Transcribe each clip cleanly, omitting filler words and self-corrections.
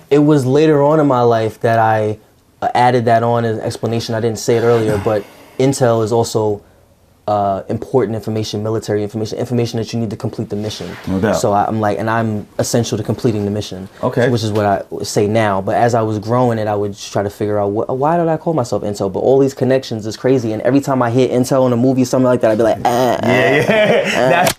It was later on in my life that I added that on as an explanation. I didn't say it earlier, but intel is also important information, military information that you need to complete the mission. No doubt. So I'm like, and I'm essential to completing the mission. Okay. Which is what I say now. But as I was growing it, I would just try to figure out why did I call myself intel? But all these connections is crazy. And every time I hear intel in a movie or something like that, I'd be like, That's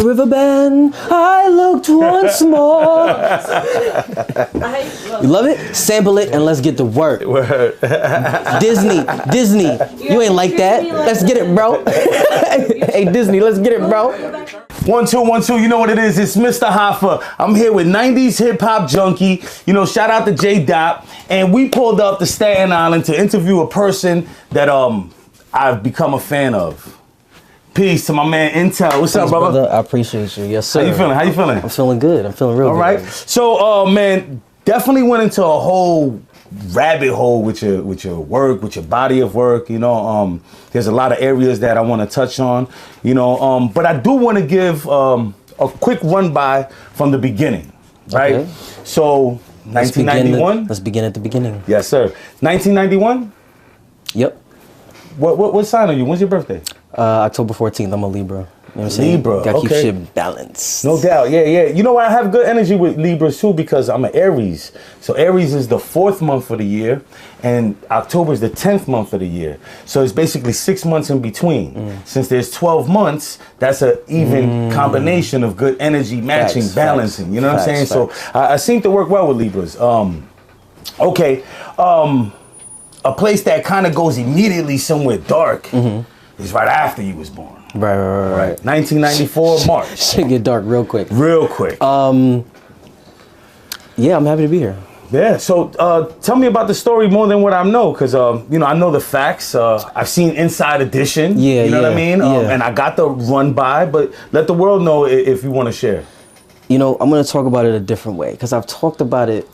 Riverbend, I looked once more. You love it? Sample it and let's get to work. Disney, you ain't like that. Let's get it, bro. Hey, Disney, let's get it, bro. 1 2 1 2. You know what it is? It's Mr. Hoffa. I'm here with 90s hip hop junkie. You know, shout out to J Dot, and we pulled up to Staten Island to interview a person that I've become a fan of. Peace to my man iNTeLL. What's up, brother? I appreciate you. Yes, sir. How you feeling? How you feeling? I'm feeling good. I'm feeling real good. All right. So, man, definitely went into a whole rabbit hole with your work, with your body of work. You know, there's a lot of areas that I want to touch on. You know, but I do want to give a quick run by from the beginning, right? Okay. So, 1991. Let's begin at the beginning. Yes, sir. 1991. Yep. What sign are you? When's your birthday? October 14th. I'm a Libra. You know what I'm saying? Libra. Gotta okay. keep shit balanced. No doubt. Yeah. You know, I have good energy with Libras too because I'm an Aries. So Aries is the 4th month of the year, and October is the 10th month of the year. So it's basically 6 months in between. Since there's 12 months, that's an even combination of good energy, matching, balancing. You know what I'm saying? So I seem to work well with Libras. Okay. A place that kind of goes immediately somewhere dark is right after you was born. Right. 1994 March. Shit get dark real quick. Yeah, I'm happy to be here. Yeah, so tell me about the story more than what I know, because you know, I know the facts. I've seen Inside Edition. Yeah, you know what I mean? Yeah. And I got the run by, but let the world know if you want to share. You know, I'm gonna talk about it a different way, because I've talked about it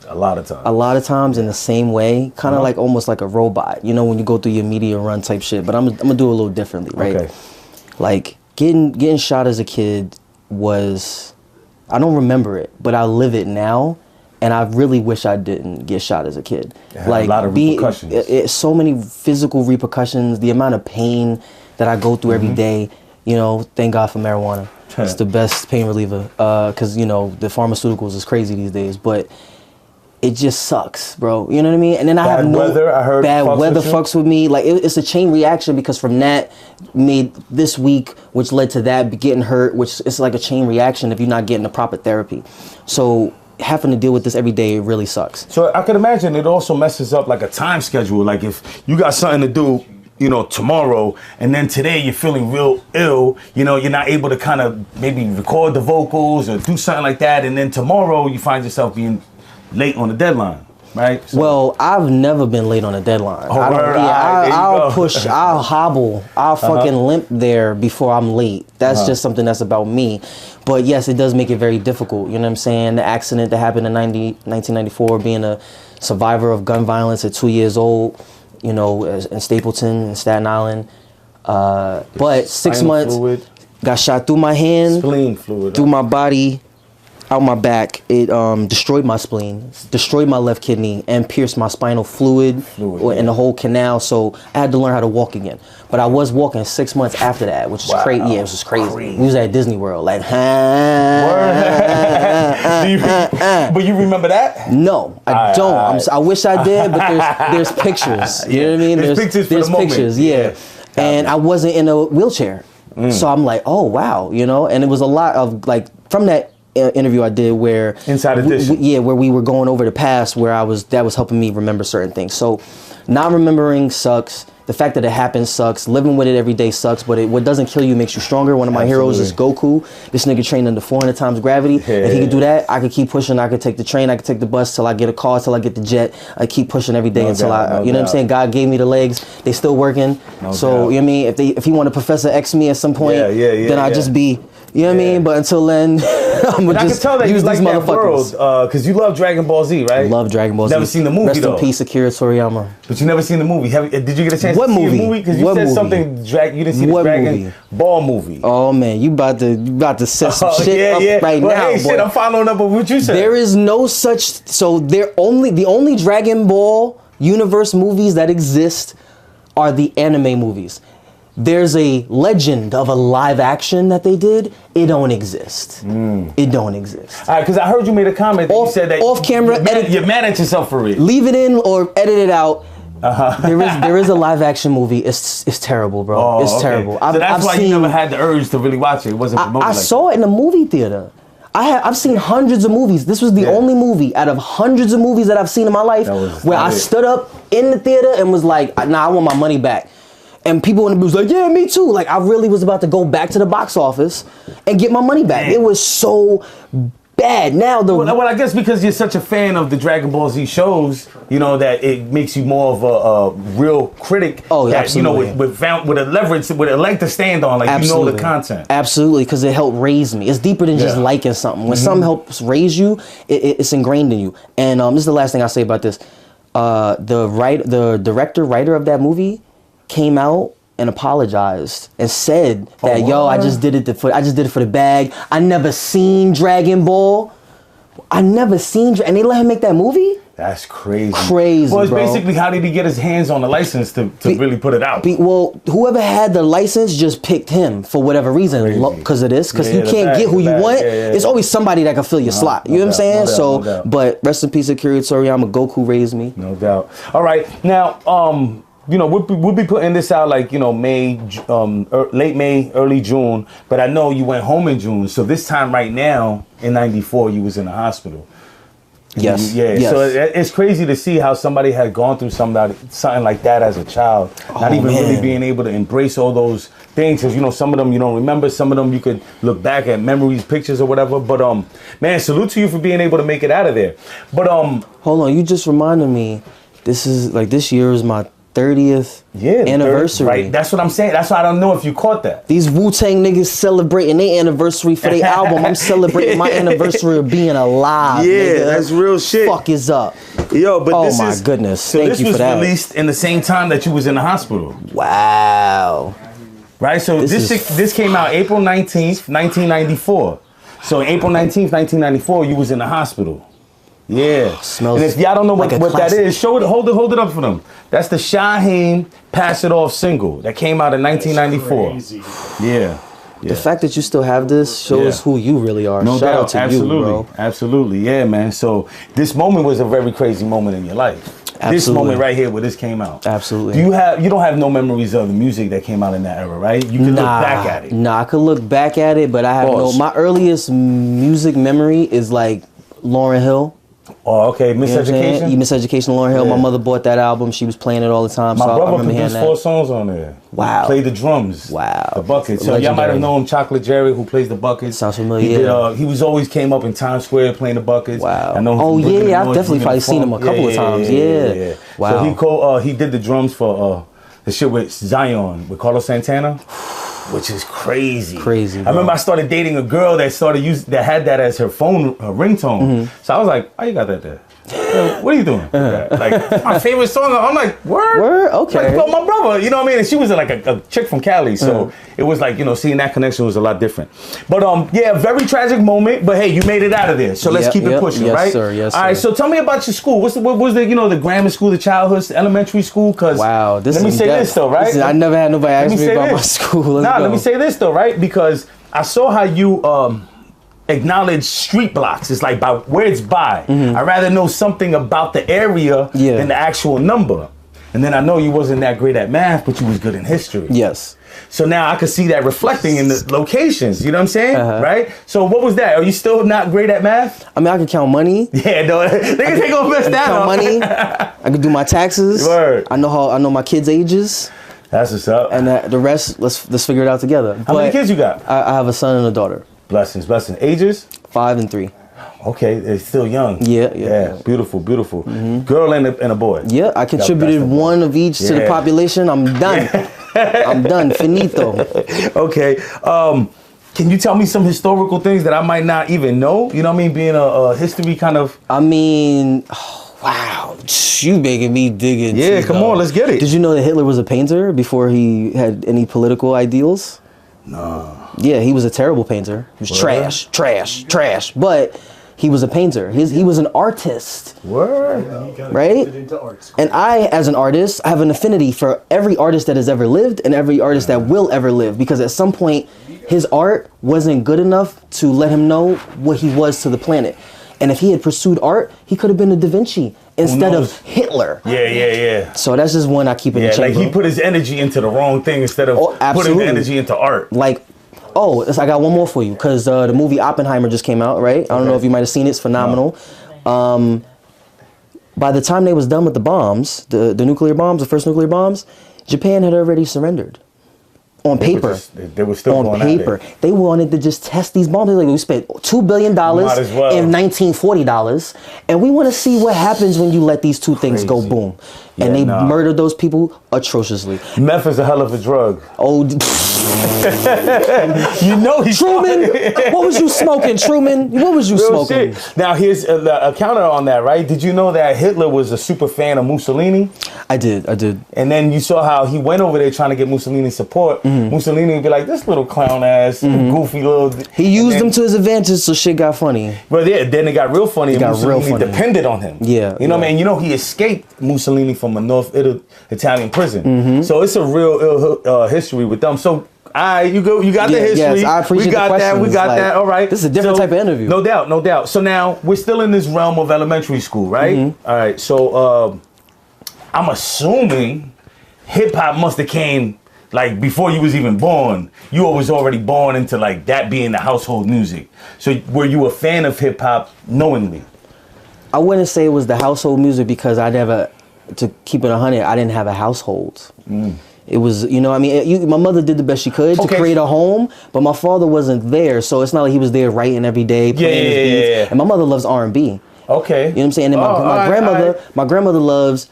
a lot of times in the same way, kind of like almost like a robot. You know, when you go through your media run type shit. But I'm gonna do it a little differently, right? Okay. Like getting shot as a kid was, I don't remember it, but I live it now. And I really wish I didn't get shot as a kid. Like a lot of repercussions. So many physical repercussions, the amount of pain that I go through every day. You know, thank God for marijuana. It's the best pain reliever. Because, you know, the pharmaceuticals is crazy these days. But it just sucks, bro. You know what I mean? And then I have no weather. I heard bad weather fucks with me. Like it's a chain reaction, because from that made this week, which led to that getting hurt, which it's like a chain reaction if you're not getting the proper therapy. So having to deal with this every day, it really sucks. So I could imagine it also messes up like a time schedule. Like if you got something to do, you know, tomorrow, and then today you're feeling real ill, you know, you're not able to kind of maybe record the vocals or do something like that, and then tomorrow you find yourself being late on the deadline, right? So, well, I've never been late on a deadline. I'll push, I'll hobble, I'll fucking limp there before I'm late. That's just something that's about me. But yes, it does make it very difficult. You know what I'm saying? The accident that happened in 1994, being a survivor of gun violence at 2 years old, you know, in Stapleton, in Staten Island. But 6 months, got shot through my hand, spleen fluid, through my body, out my back. It destroyed my spleen, destroyed my left kidney, and pierced my spinal fluid in the whole canal. So I had to learn how to walk again. But I was walking 6 months after that, which is crazy. Yeah, it was just crazy. We was at Disney World, like, But you remember that? No, I don't. I wish I did, but there's pictures. You know what I mean? There's pictures, yeah. And I wasn't in a wheelchair. So I'm like, oh, wow, you know? And it was a lot of, like, from that interview I did where Inside Edition, where we were going over the past, where that was helping me remember certain things. So not remembering sucks. The fact that it happens sucks. Living with it every day sucks. But what doesn't kill you makes you stronger. One of my heroes is Goku. This nigga trained under 400 times gravity. If he could do that, I could keep pushing. I could take the train. I could take the bus till I get a car, till I get the jet. I keep pushing every day until you know what I'm saying? God gave me the legs. They still working. You know what I mean? If he want to Professor X me at some point, then I'll just be, you know what I mean? But until then, And I can tell that you like that world because you love Dragon Ball Z, right? Love Dragon Ball Z. Never seen the movie though. Rest in peace, Akira Toriyama. But you never seen the movie. Did you get a chance What to see movie? the movie? Because you said something. You didn't see the Dragon Ball movie. Oh man, you about to set some shit up right now. Hey, shit, I'm following up on what you said. There is no such. So the only Dragon Ball universe movies that exist are the anime movies. There's a legend of a live action that they did. It don't exist. It don't exist. All right, because I heard you made a comment that you said that off camera. You're mad at yourself for it. Leave it in or edit it out. There is a live action movie. It's terrible, bro. Oh, it's terrible. So that's why you never had the urge to really watch it. It wasn't promoted. I saw it in a movie theater. I've seen hundreds of movies. This was the only movie out of hundreds of movies that I've seen in my life where I stood up in the theater and was like, nah, I want my money back. And people in the booth was like, yeah, me too. Like, I really was about to go back to the box office and get my money back. It was so bad. Now, well, I guess because you're such a fan of the Dragon Ball Z shows, you know, that it makes you more of a real critic. Oh, that, absolutely. You know, with a leverage, with a leg to stand on, like, absolutely. you know the content. Absolutely, because it helped raise me. It's deeper than just liking something. When something helps raise you, it's ingrained in you. And this is the last thing I'll say about this. The director, writer of that movie came out and apologized and said that I just did it for the bag. I never seen Dragon Ball. And they let him make that movie? That's crazy. Crazy, well, it's bro. basically how did he get his hands on the license to really put it out? Well, whoever had the license just picked him for whatever reason. Because of this. Because you can't get who you want. It's always somebody that can fill your slot. You know what I'm saying? But rest in peace, Akira Toriyama. Goku raised me. No doubt. All right. Now, you know, we'll be putting this out like, you know, late May, early June. But I know you went home in June. So this time right now, in 94, you was in the hospital. Yes. Yes. So it's crazy to see how somebody had gone through something like that as a child. Not even really being able to embrace all those things. Because, you know, some of them you don't remember. Some of them you could look back at memories, pictures or whatever. But, man, salute to you for being able to make it out of there. But, hold on. You just reminded me. This year is my 30th anniversary. Right, that's what I'm saying. That's why I don't know if you caught that. These Wu-Tang niggas celebrating their anniversary for their album. I'm celebrating my anniversary of being alive. Nigga. That's real shit. Fuck is up. Yo, but oh my goodness. So Thank you for that. This was released in the same time that you was in the hospital. Wow. Right, so this came out April 19th, 1994. So April 19th, 1994, you was in the hospital. Yeah. Smells and if y'all don't know like what that is, hold it up for them. That's the Shaheem Pass It Off single that came out in 1994. Yeah. The fact that you still have this shows who you really are. No Shout doubt. out to Absolutely. you, bro. Absolutely. Yeah, man. So this moment was a very crazy moment in your life. Absolutely. This moment right here where this came out. Absolutely. You don't have no memories of the music that came out in that era, right? You can look back at it. Nah, I could look back at it, but I have my earliest music memory is like Lauryn Hill. Oh, okay. Miseducation? Miseducation, Lauryn Hill. My mother bought that album. She was playing it all the time. My brother produced 4 songs on there. Wow. Played the drums. Wow. The buckets. So y'all might have known Chocolate Jerry, who plays the buckets. Sounds familiar. He always came up in Times Square playing the buckets. Wow. I know. I've definitely probably seen him a couple of times. Yeah. Wow. So he did the drums for the shit with Zion, with Carlos Santana. Which is crazy. Crazy. Bro. I remember I started dating a girl that had that as her ringtone. So I was like, "Why you got that there? What are you doing?" Like my favorite song. I'm like, word, okay. Like, my brother, you know what I mean? And she was like a chick from Cali, so it was like, you know, seeing that connection was a lot different. But very tragic moment. But hey, you made it out of there, so let's keep it pushing, right? Yes, sir. Yes, sir. All right. So tell me about your school. What was the the grammar school, the childhood, the elementary school? Cause wow, let me say this though, right? I never had nobody ask me about my school. Let me say this though, right? Because I saw how you acknowledge street blocks. It's like by where it's by. I'd rather know something about the area than the actual number. And then I know you wasn't that great at math, but you was good in history. Yes. So now I could see that reflecting in the locations. You know what I'm saying? Right? So what was that? Are you still not great at math? I mean, I can count money. Yeah, no, they gonna mess that up. Count money. I can do my taxes. Word. I know my kids' ages. That's what's up. And the rest, let's figure it out together. How many kids you got? I have a son and a daughter. Blessings. Ages? 5 and 3. Okay, they're still young. Yeah. Beautiful. Girl and a boy. Yeah, I contributed one of each to the population. I'm done. I'm done. Finito. Okay. Can you tell me some historical things that I might not even know? You know what I mean? Being a history kind of... I mean, oh, wow. You making me dig into... Yeah, come on, let's get it. Did you know that Hitler was a painter before he had any political ideals? No. Yeah, he was a terrible painter. He was trash. But he was a painter. He was an artist. Word. Right? And I, as an artist, I have an affinity for every artist that has ever lived and every artist that will ever live. Because at some point, his art wasn't good enough to let him know what he was to the planet. And if he had pursued art, he could have been a Da Vinci instead of Hitler. Yeah. So that's just one I keep in the chamber. Like he put his energy into the wrong thing instead of putting the energy into art. Like, I got one more for you, because the movie Oppenheimer just came out, right? I don't know if you might have seen it. It's phenomenal. No. By the time they was done with the bombs, the nuclear bombs, the first nuclear bombs, Japan had already surrendered. On paper. They were still on paper. They wanted to just test these bombs. They're like, we spent $2 billion in $1940, and we want to see what happens when you let these two things go boom. And they murdered those people atrociously. Meth is a hell of a drug. Oh, you know he's Truman. What was you smoking, Truman? What was you smoking? Shit. Now here's a counter on that, right? Did you know that Hitler was a super fan of Mussolini? I did. And then you saw how he went over there trying to get Mussolini's support. Mussolini would be like, this little clown ass, goofy little... He used them to his advantage, so shit got funny. But yeah, then it got real funny. Mussolini depended on him. Yeah. You know what I mean? You know, he escaped Mussolini from a North Italian prison. So it's a real history with them. So you got the history. Yes, I appreciate we got that. We got that. All right. This is a different type of interview. No doubt. So now we're still in this realm of elementary school, right? All right. So I'm assuming hip hop must have came like before you was even born. You was already born into like that being the household music. So were you a fan of hip hop knowingly? I wouldn't say it was the household music because to keep it 100, I didn't have a household. It was, you know, I mean, my mother did the best she could to create a home, but my father wasn't there, so it's not like he was there writing every day, playing his beats. And my mother loves R&B. Okay. You know what I'm saying? And my grandmother loves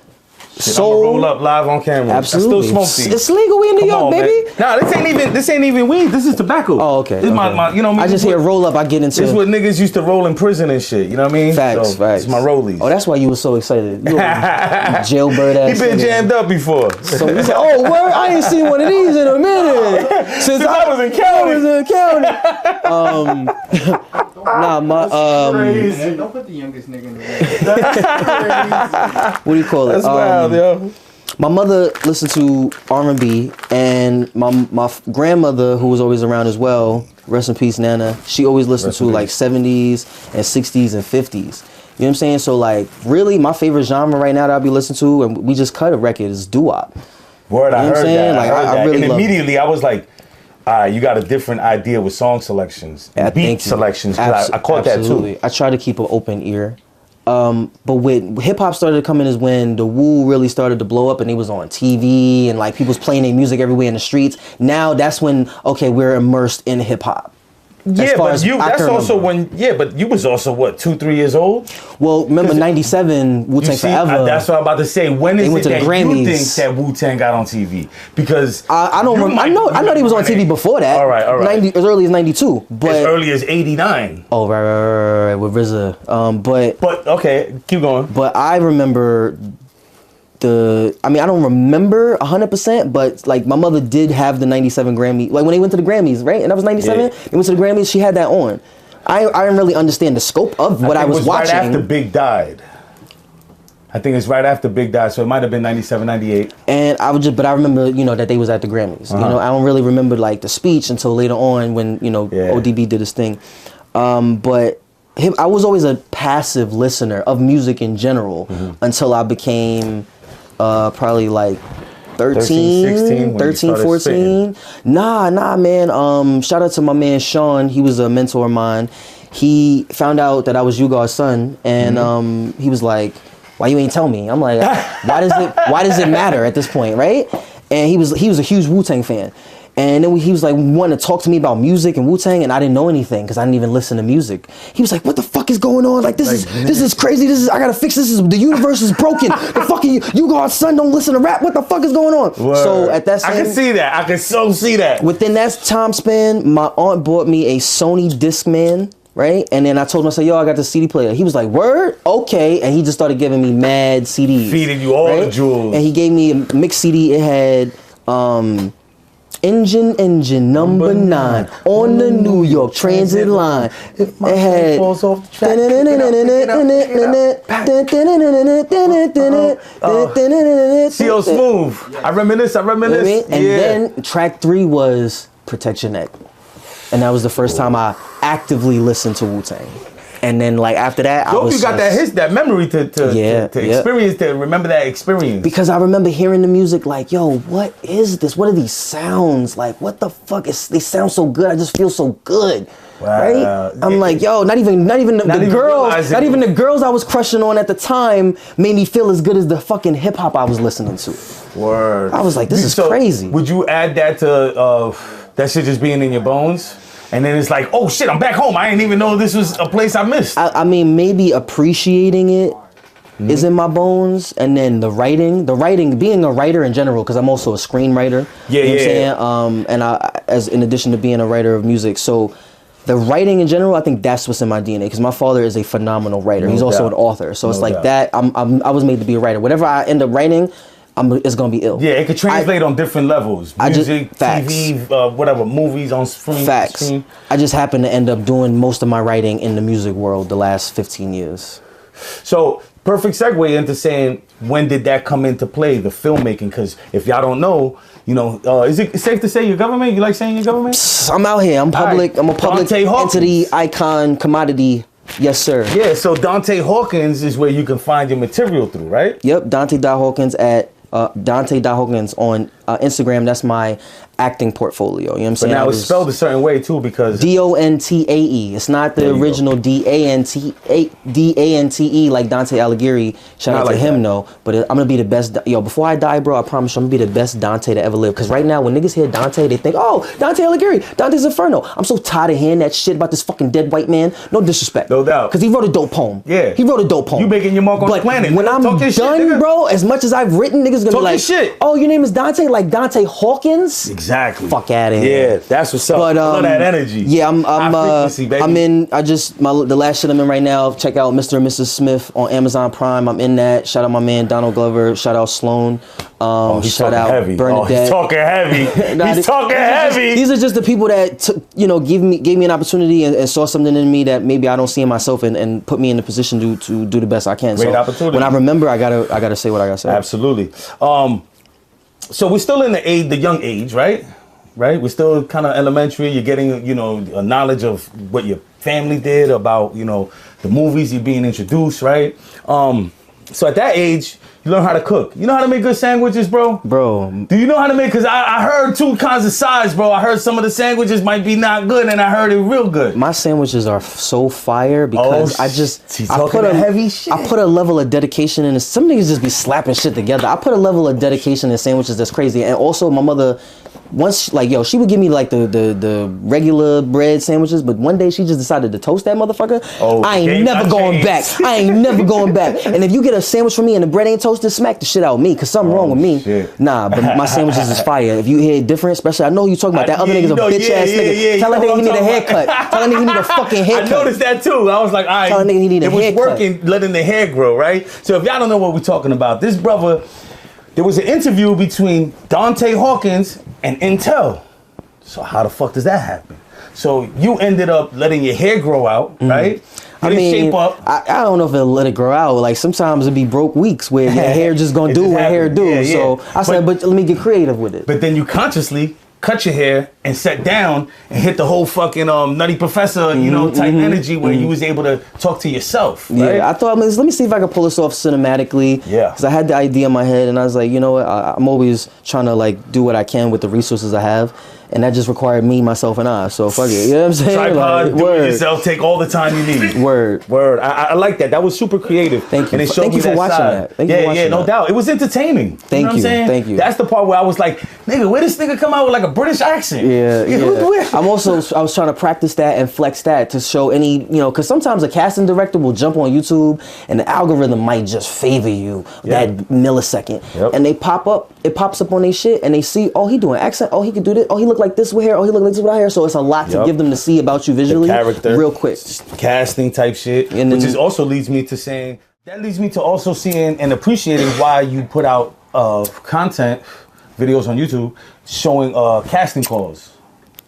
soul. I'm gonna roll up live on camera. Absolutely. I still smoke these. It's legal. We in New York, baby. Nah, this ain't even weed. This is tobacco. Oh, okay. This is my you know. I just hear roll up. I get into. This is what niggas used to roll in prison and shit. You know what I mean? Facts. It's my rollies. Oh, that's why you were so excited. You jailbird ass. He been jammed up before. So he said, "Oh, word! I ain't seen one of these in a minute since I was in county." Nah, don't put the youngest nigga in the what do you call it? That's wild, yo. My mother listened to R&B, and my grandmother, who was always around as well, rest in peace, Nana, she always listened to like 70s and 60s and 50s. You know what I'm saying? So like, really, my favorite genre right now that I'll be listening to, and we just cut a record, is doo-wop. Word, I heard that. Like, I really and immediately I was like, all right, you got a different idea with song selections, and beat selections. I caught that too. I try to keep an open ear. But when hip hop started coming is when the Wu really started to blow up, and it was on TV and like people was playing their music everywhere in the streets. Now that's when we're immersed in hip hop. Yeah, but that's also when. Yeah, but you was also what 2-3 years old. Well, remember '97 Wu-Tang Forever. That's what I'm about to say. When is it that you think that Wu-Tang got on TV? Because I don't remember. I know he was on TV before that. All right. As early as '92, but as early as '89. Oh right, with RZA. But okay, keep going. But I remember. I don't remember 100%, but like my mother did have the '97 Grammy. Like when they went to the Grammys, right? And that was '97. Yeah. They went to the Grammys. She had that on. I didn't really understand the scope of what I was watching. Right after Big died. I think it's right after Big died, so it might have been '97, '98. And but I remember, that they was at the Grammys. You know, I don't really remember like the speech until later on when ODB did his thing. But I was always a passive listener of music in general until I became. Probably like 13, 14. Nah, man. Shout out to my man Sean. He was a mentor of mine. He found out that I was Ugar's son, and he was like, "Why you ain't tell me?" I'm like, "Why does it matter at this point, right?" And he was a huge Wu-Tang fan. And then he was like wanting to talk to me about music and Wu-Tang, and I didn't know anything because I didn't even listen to music. He was like, "What the fuck is going on? Like this is crazy. I gotta fix this. The universe is broken. The fucking you God's son don't listen to rap. What the fuck is going on?" Word. So at that I can see that. I can so see that. Within that time span, my aunt bought me a Sony Discman. Right? And then I told him, I said, yo, I got the CD player. He was like, word? Okay. And he just started giving me mad CDs. Feeding you all the jewels. And he gave me a mixed CD. It had Engine number 9 on the New York Transit line. It had CO Smooth. I reminisce. And then track 3 was Protect Your Neck. And that was the first time I actively listened to Wu-Tang. And then like after that, I was you got that memory to experience, to remember that experience. Because I remember hearing the music like, yo, what is this? What are these sounds? Like, what the fuck? They sound so good. I just feel so good. Wow. Right? I'm like, yo, not even the girls I was crushing on at the time made me feel as good as the fucking hip hop I was listening to. Word. I was like, this is crazy. Would you add that to that shit just being in your bones? And then it's like, oh shit, I'm back home. I didn't even know this was a place I missed. I mean, maybe appreciating it is in my bones. And then the writing, being a writer in general, because I'm also a screenwriter. Yeah, you know what I'm saying? And as in addition to being a writer of music. So the writing in general, I think that's what's in my DNA, because my father is a phenomenal writer. He's also an author. So it's like that. I was made to be a writer. Whatever I end up writing, it's gonna be ill. Yeah, it could translate on different levels. Music, TV, whatever, movies on screen. Facts. I just happen to end up doing most of my writing in the music world the last 15 years. So, perfect segue into saying, when did that come into play, the filmmaking? Because if y'all don't know, you know, is it safe to say your government? You like saying your government? I'm out here. I'm public. Right. I'm a public entity, icon, commodity. Yes, sir. Yeah, so Dante Hawkins is where you can find your material through, right? Yep, Dante Hawkins at Dante Hawkins on Instagram. That's my acting portfolio. You know what I'm saying? But now it's spelled a certain way too, because Dontae. It's not the original Dante like Dante Alighieri. Shout out to him though. But I'm gonna be the best. Yo, before I die, bro, I promise you, I'm gonna be the best Dante to ever live. Because right now, when niggas hear Dante, they think, oh, Dante Alighieri, Dante's Inferno. I'm so tired of hearing that shit about this fucking dead white man. No disrespect. No doubt. Because he wrote a dope poem. Yeah. He wrote a dope poem. You making your mark on the planet. When I'm done, shit, bro, as much as I've written, niggas gonna be like, shit. Oh, your name is Dante, like Dante Hawkins? Exactly. Fuck out of here. Yeah, that's what's up. But, I love that energy. Yeah, the last shit I'm in right now, check out Mr. and Mrs. Smith on Amazon Prime. I'm in that. Shout out my man Donald Glover. Shout out Sloan. Shout out heavy. Bernadette. He's talking heavy. He's talking heavy. These are just the people that gave me an opportunity and saw something in me that maybe I don't see in myself and put me in the position to do the best I can. Great opportunity. When I remember, I gotta say what I gotta say. Absolutely. So we're still in the young age, right? Right? We're still kind of elementary. You're getting, a knowledge of what your family did, about, the movies you're being introduced, right? So at that age, you learn how to cook. You know how to make good sandwiches, bro? Bro. Do you know how to make? Because I heard two kinds of sides, bro. I heard some of the sandwiches might be not good, and I heard it real good. My sandwiches are so fire because I put a level of dedication in. Some niggas just be slapping shit together. I put a level of dedication in sandwiches that's crazy. And also my mother, once, she would give me like the regular bread sandwiches, but one day she just decided to toast that motherfucker. I ain't never going back. I ain't never going back. And if you get a sandwich from me and the bread ain't toasted, smack the shit out of me, cause something wrong with me. Shit. Nah, but my sandwiches is fire. If you hear it different, especially, I know you talking about that other nigga's a bitch ass nigga. Tell that nigga he need a haircut. Tell that nigga he need a fucking haircut. I noticed that too. I was like, all right. Tell that nigga he need a haircut. It was working, letting the hair grow, right? So if y'all don't know what we're talking about, this brother, there was an interview between Dante Hawkins and iNTeLL. So how the fuck does that happen? So you ended up letting your hair grow out, right? Shape up. I don't know if it'll let it grow out. Like sometimes it'll be broke weeks where your hair just gonna do what hair do. Yeah, yeah. So I said, but let me get creative with it. But then you consciously cut your hair and sat down and hit the whole fucking Nutty Professor, type energy where you was able to talk to yourself. Right? Yeah, I thought, let me see if I can pull this off cinematically. Yeah. Because I had the idea in my head and I was like, you know what, I'm always trying to like do what I can with the resources I have. And that just required me, myself, and I. So fuck it. You know what I'm saying? Tripod, like, do it yourself, take all the time you need. Word. I like that. That was super creative. Thank you. And it showed Thank you me for watching side. that. Thank you for watching no that. doubt. It was entertaining. Thank you. Know what I'm you. saying? Thank you. That's the part where I was like, nigga, where this nigga come out with like a British accent? Yeah. I was trying to practice that and flex that to show any, because sometimes a casting director will jump on YouTube and the algorithm might just favor you that millisecond. Yep. And it pops up on their shit and they see, oh, he doing accent, oh, he could do this, oh, he look like this with hair, oh, he look like this with hair. So it's a lot to give them to see about you visually. The character, real quick. Casting type shit. And which also leads me to saying, that leads me to also seeing and appreciating why you put out content, videos on YouTube, showing casting calls,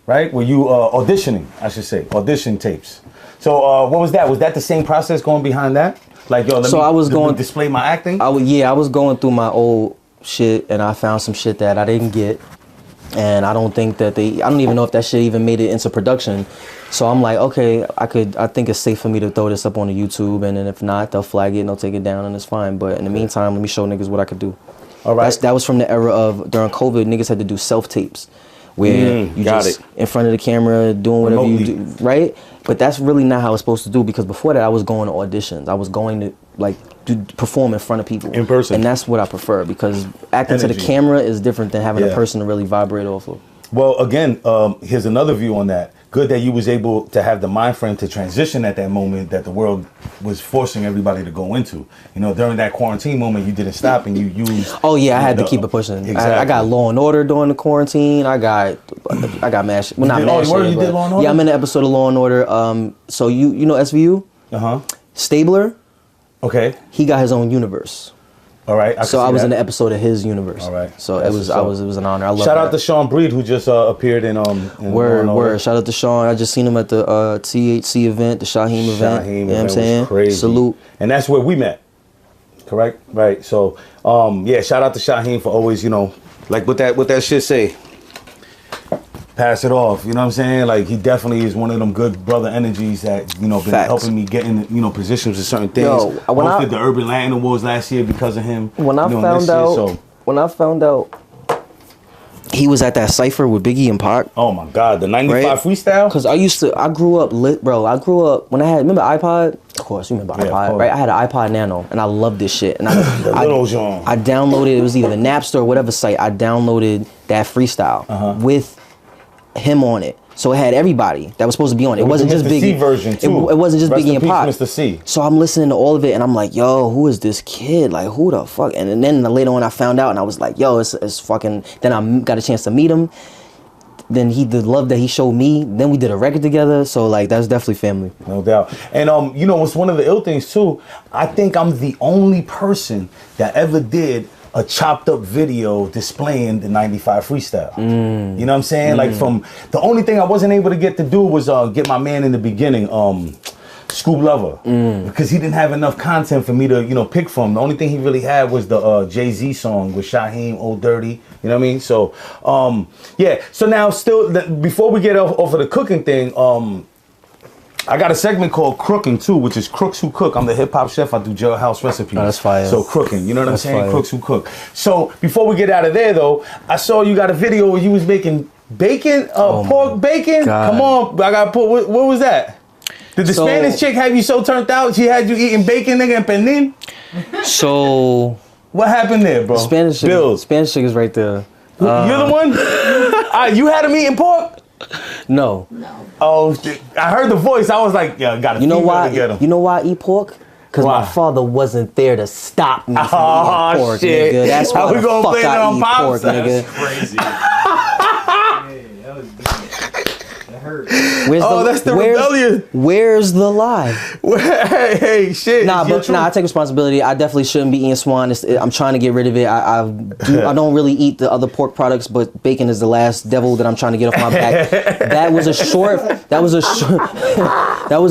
right? Where you auditioning, I should say, audition tapes. So what was that? Was that the same process going behind that? Like, yo, let me display my acting? I was going through my old shit and I found some shit that I didn't get. And I don't think that I don't even know if that shit even made it into production. So I'm like, okay, I think it's safe for me to throw this up on the YouTube, and then if not, they'll flag it and they'll take it down and it's fine. But in the meantime, let me show niggas what I could do. All right. That was from the era of, during COVID, niggas had to do self-tapes. Where you just in front of the camera doing whatever you do, right? But that's really not how it's supposed to do, because before that I was going to auditions. I was going to perform in front of people. In person. And that's what I prefer, because acting to the camera is different than having a person to really vibrate off of. Well, again, here's another view on that. Good that you was able to have the mind frame to transition at that moment that the world was forcing everybody to go into. During that quarantine moment, you didn't stop and you used... Oh, yeah, I had to keep it pushing. Exactly. I got Law & Order during the quarantine. I got MASH. Well, not MASH. You did Law & Order? Yeah, I'm in an episode of Law & Order. So you know SVU? Uh-huh. Stabler? Okay. He got his own universe. All right. I was in the episode of his universe. All right. So it was an honor. I love Shout out to Sean Breed, who just appeared in Word. Shout out to Sean. I just seen him at the THC event, the Shaheem event. You know what I'm saying? Crazy. Salute. And that's where we met. Correct? Right. So shout out to Shaheem for always, like what that shit say. Pass it off, you know what I'm saying? Like, he definitely is one of them good brother energies that, been helping me get in, positions with certain things. I did the Urban Latin Awards last year because of him. When I found out he was at that cypher with Biggie and Pac. Oh my God, the 95 freestyle? Because I grew up lit, bro. I grew up when I had, remember iPod? Of course, you remember iPod, right? I had an iPod Nano and I loved this shit. And I downloaded, it was either Napster or whatever site, I downloaded that freestyle with him on it. So it had everybody that was supposed to be on it. It wasn't just Biggie. Version too. It wasn't just Biggie and Pac. Mr. C. So I'm listening to all of it and I'm like, yo, who is this kid? Like, who the fuck? And then later on I found out and I was like, yo, it's fucking. Then I got a chance to meet him. Then the love that he showed me. Then we did a record together. So like, that's definitely family. No doubt. And what's one of the ill things too? I think I'm the only person that ever did a chopped up video displaying the 95 freestyle. You know what I'm saying? Like, from the only thing I wasn't able to get to do was get my man in the beginning, Scoop Lover, because he didn't have enough content for me to pick from. The only thing he really had was the Jay-Z song with Shaheem, Old Dirty. You know what I mean? So so now before we get off of the cooking thing, I got a segment called Crooking too, which is Crooks Who Cook. I'm the hip hop chef. I do jailhouse recipes. Oh, that's fire. So crooking, you know what I'm saying? Fire. Crooks Who Cook. So before we get out of there though, I saw you got a video where you was making bacon, pork bacon. God. Come on, I gotta put. What was that? Did the Spanish chick have you so turned out? She had you eating bacon, nigga, and penin? So what happened there, bro? Spanish chick is right there. You're the one. You had him eating pork. No. Oh, I heard the voice. I was like, yeah, gotta. You know why? You know why I eat pork? Because my father wasn't there to stop me from eating pork, shit. Nigga. That's why the fuck I eat pork, nigga. That's crazy. That was hurt. That's the rebellion. Where's the lie? Hey, shit. I take responsibility. I definitely shouldn't be eating swine. I'm trying to get rid of it. I don't really eat the other pork products, but bacon is the last devil that I'm trying to get off my back. That was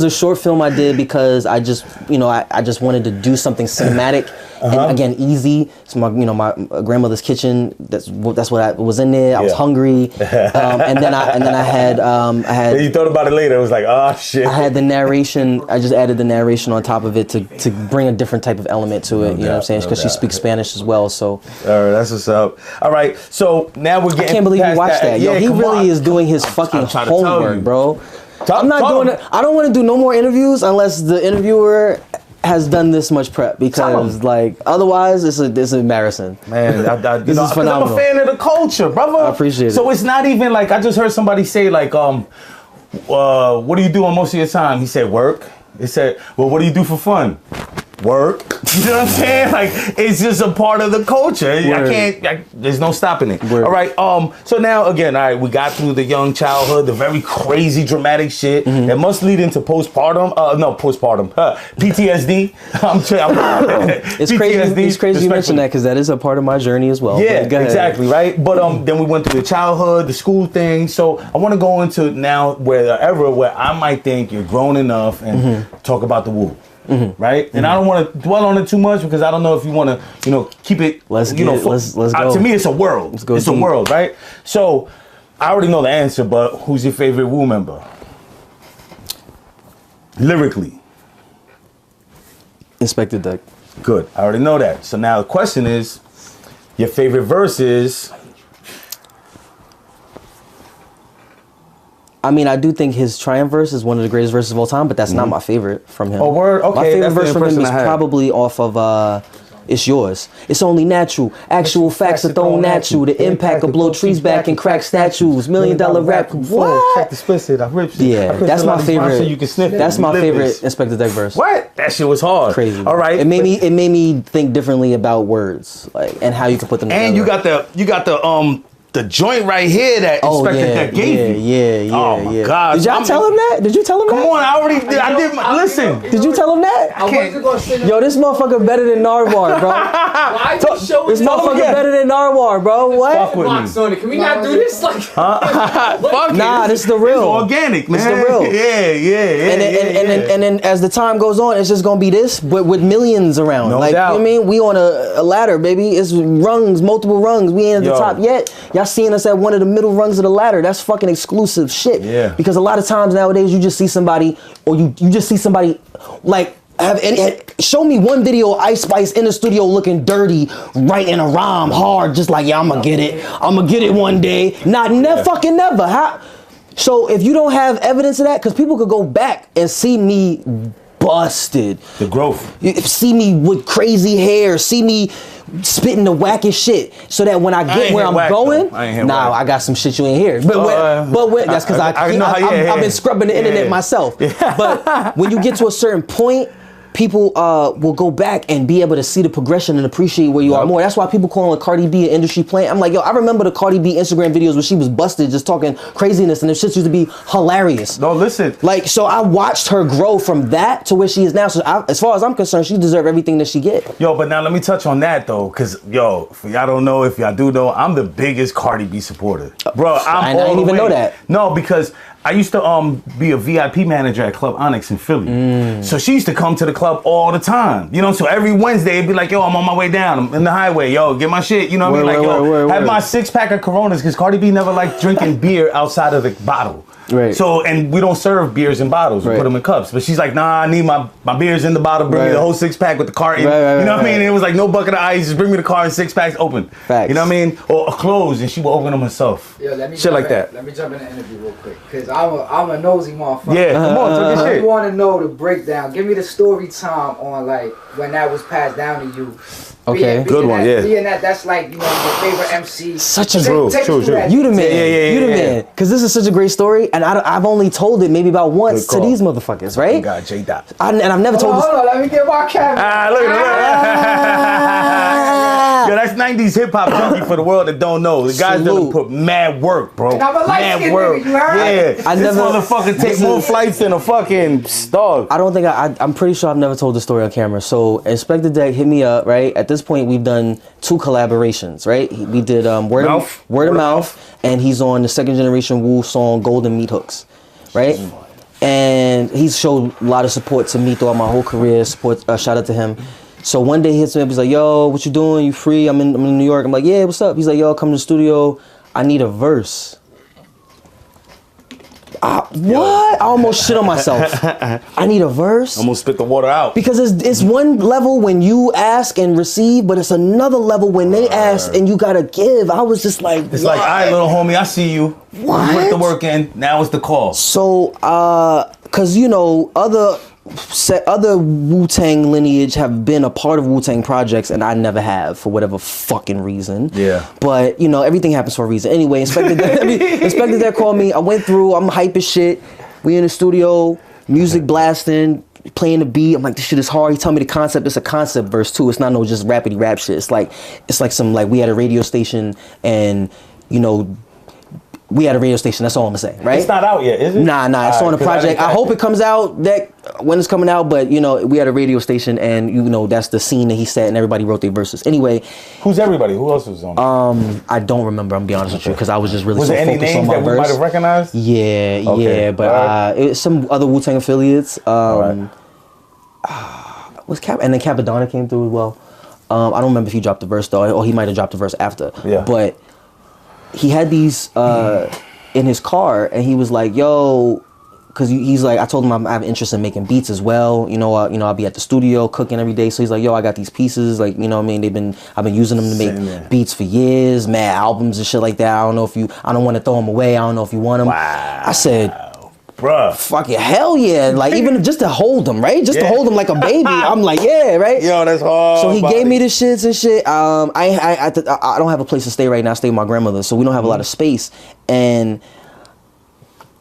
a short film I did because I just wanted to do something cinematic. And again, easy. It's my my grandmother's kitchen. That's what I was in there. I was hungry, and then I had Then you thought about it later. It was like, oh shit. I had the narration. I just added the narration on top of it to bring a different type of element to it. You know what I'm saying? Because she speaks Spanish as well. So all right, that's what's up. All right, so now we're getting. I can't believe you watched that. Yo, he really is doing his fucking homework, bro. I'm not doing it. I don't want to do no more interviews unless the interviewer has done this much prep, because like otherwise it's embarrassing. Man, this is phenomenal. I'm a fan of the culture, brother. I appreciate it. So it's not even like I just heard somebody say like, what do you do on most of your time? He said work. He said, well, what do you do for fun? Work. You know what I'm saying? Like, it's just a part of the culture. Word. There's no stopping it. Word. All right. So now again, all right, we got through the young childhood, the very crazy dramatic shit that must lead into postpartum. PTSD. It's crazy. It's crazy you mention that, because that is a part of my journey as well. Yeah, exactly. Right. But then we went through the childhood, the school thing. So I want to go into now where I might think you're grown enough and talk about the Wu. Right, and I don't want to dwell on it too much, because I don't know if you want to, keep it. Let's go. To me, it's a world. It's a world, right? So, I already know the answer, but who's your favorite Wu member? Lyrically, Inspector Deck. Good. I already know that. So now the question is, your favorite verses. I mean, I do think his Triumph verse is one of the greatest verses of all time, but that's not my favorite from him. Oh, word? Okay, my favorite verse from him is probably off of It's Yours. It's only natural. Actual facts are thrown at you. The impact will blow trees back and crack statues. $1 million rap. What? Check the explicit. I ripped it. Yeah, that's my favorite. So you can sniff it. That's my favorite Inspector Deck verse. What? That shit was hard. Crazy. All right. It made me think differently about words, like, and how you can put them together. And you got the joint right here that Inspector Deck gave you. Yeah. Oh my God. Did y'all tell him that? Did you tell him that? Come on, I did. Listen. Did you tell him that? Yo, this motherfucker better than Narwhal, bro. Why you showing This motherfucker better than Narwhal, bro. What? Fuck with me. Can we not do this? Like, Fuck nah, this is the real. It's organic, man. It's the real. Yeah. And then as the time goes on, it's just gonna be this, but with millions around. No like, doubt. You know what I mean? We on a ladder, baby. It's rungs, multiple rungs. We ain't at the top yet. Y'all seeing us at one of the middle rungs of the ladder. That's fucking exclusive shit. Yeah. Because a lot of times nowadays you just see somebody, or you just see somebody like show me one video of Ice Spice in the studio looking dirty, writing a rhyme hard, just like, yeah, I'm gonna get it one day. Fucking never. How? So if you don't have evidence of that, because people could go back and see me busted. The growth. See me with crazy hair, see me spitting the wackest shit, so that when I get where I'm going, I got some shit you ain't hear. But that's because I've been scrubbing the internet myself. But when you get to a certain point, people will go back and be able to see the progression and appreciate where you are more. That's why people calling Cardi B an industry plant. I'm like, yo, I remember the Cardi B Instagram videos where she was busted just talking craziness, and the shit used to be hilarious. No, listen. Like, so I watched her grow from that to where she is now. So as far as I'm concerned, she deserves everything that she get. Yo, but now let me touch on that though, because yo, for y'all don't know, if y'all do know, I'm the biggest Cardi B supporter, bro. I didn't even know that. No, because I used to be a VIP manager at Club Onyx in Philly. So she used to come to the club all the time. You know, so every Wednesday it'd be like, yo, I'm on my way down. I'm in the highway. Yo, get my shit. You know what I mean? Like, yo, have my 6-pack of Coronas, because Cardi B never liked drinking beer outside of the bottle. Right. So, and we don't serve beers in bottles. We put them in cups. But she's like, nah, I need my beers in the bottle. Bring me the whole 6-pack with the carton. You know what I mean? And it was like, no bucket of ice. Just bring me the car and 6-packs open. Facts. You know what I mean? Or closed, and she will open them herself. Yo, shit like that. Let me jump in the interview real quick, because I'm a nosy motherfucker. Yeah, come on, talk your shit. I want to know the breakdown. Give me the story time on, like, when that was passed down to you. Okay, good one, yeah. Being that's like, you know, your favorite MC. Such a true. You the man. You the man. Because this is such a great story, and I've only told it maybe about once to these motherfuckers, right? Oh God, J-Dot. And I've never told this. Hold on, let me get my camera. Look at Yo, that's 90s hip-hop junkie for the world that don't know. The guys done put mad work, bro. And I'm a light-skinned nigga, you heard? Yeah, this motherfucker take more flights than a fucking dog. I don't think I'm pretty sure I've never told the story on camera. So Inspector Deck hit me up, right? At this point, we've done 2 collaborations, right? We did Word of Mouth, and he's on the 2nd generation Wu song Golden Meat Hooks, right? And he's showed a lot of support to me throughout my whole career. Shout out to him. So one day he hits me up. He's like, "Yo, what you doing? You free? I'm in New York." I'm like, "Yeah, what's up?" He's like, "Yo, come to the studio. I need a verse." What? I almost shit on myself. I need a verse. Almost spit the water out. Because it's one level when you ask and receive, but it's another level when they ask and you gotta give. I was just like, it's like, all right, little homie, I see you. What? You put the work in. Now it's the call. So, cause you know other Wu-Tang lineage have been a part of Wu-Tang projects, and I never have for whatever fucking reason. Yeah. But you know everything happens for a reason. Anyway, Inspector Deck called me. I went through. I'm hype as shit. We in the studio, music blasting, playing the beat. I'm like, this shit is hard. He told me the concept. It's a concept verse too. It's not no just rapidy rap shit. It's like some like we had a radio station and you know. We had a radio station. That's all I'm gonna say, right? It's not out yet, is it? Nah. It's on a project. I hope it comes out when it's coming out. But you know, we had a radio station, and you know that's the scene that he set, and everybody wrote their verses. Anyway, who's everybody? Who else was on? I don't remember. I'm gonna be honest with you, because I was just really was so there any focused names on my that verse. we might have recognized? Yeah, okay. yeah. But it's some other Wu-Tang affiliates. Was Cap and then Capadonna came through as well. I don't remember if he dropped the verse though, or he might have dropped the verse after. Yeah. But he had these in his car, and he was like, "Yo," because he's like, I told him I have interest in making beats as well. I'll be at the studio cooking every day. So he's like, "Yo, I got these pieces. Like, you know what I mean? I've been using them to make beats for years, mad albums and shit like that. I don't want to throw them away. I don't know if you want them." Wow. I said, bruh, fuck it, hell yeah. Like, even just to hold them, right? Just to hold them like a baby. I'm like, yeah, right? Yo, that's hard. So he gave me the shits and shit. I don't have a place to stay right now. I stay with my grandmother, so we don't have a lot of space. And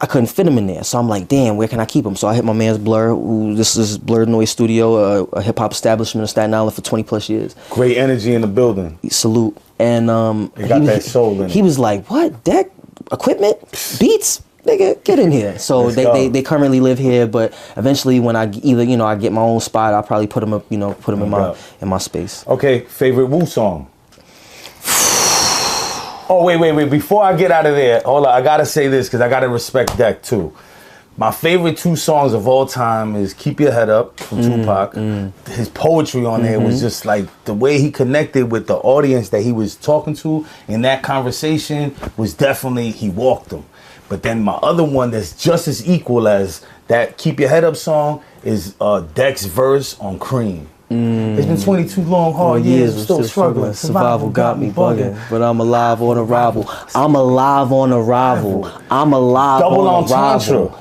I couldn't fit him in there. So I'm like, damn, where can I keep him? So I hit my man's Blur. This is Blur Noise Studio, a hip-hop establishment in Staten Island for 20 plus years. Great energy in the building. Salute. And that soul in it. He was like, what? Deck? Equipment? Beats? Nigga, get in here. So they currently live here, but eventually when I I get my own spot, I'll probably put them up, in my space. Okay, favorite Wu song. Oh wait! Before I get out of there, hold on. I gotta say this because I gotta respect Deck too. My favorite 2 songs of all time is "Keep Your Head Up" from Tupac. His poetry on there was just like the way he connected with the audience that he was talking to in that conversation was definitely he walked them. But then my other one that's just as equal as that "Keep Your Head Up" song is Deck's verse on Cream. It's been 22 long, hard years, I'm still struggling. Survival got me bugging, but I'm alive on arrival. I'm alive on arrival. I'm alive on arrival.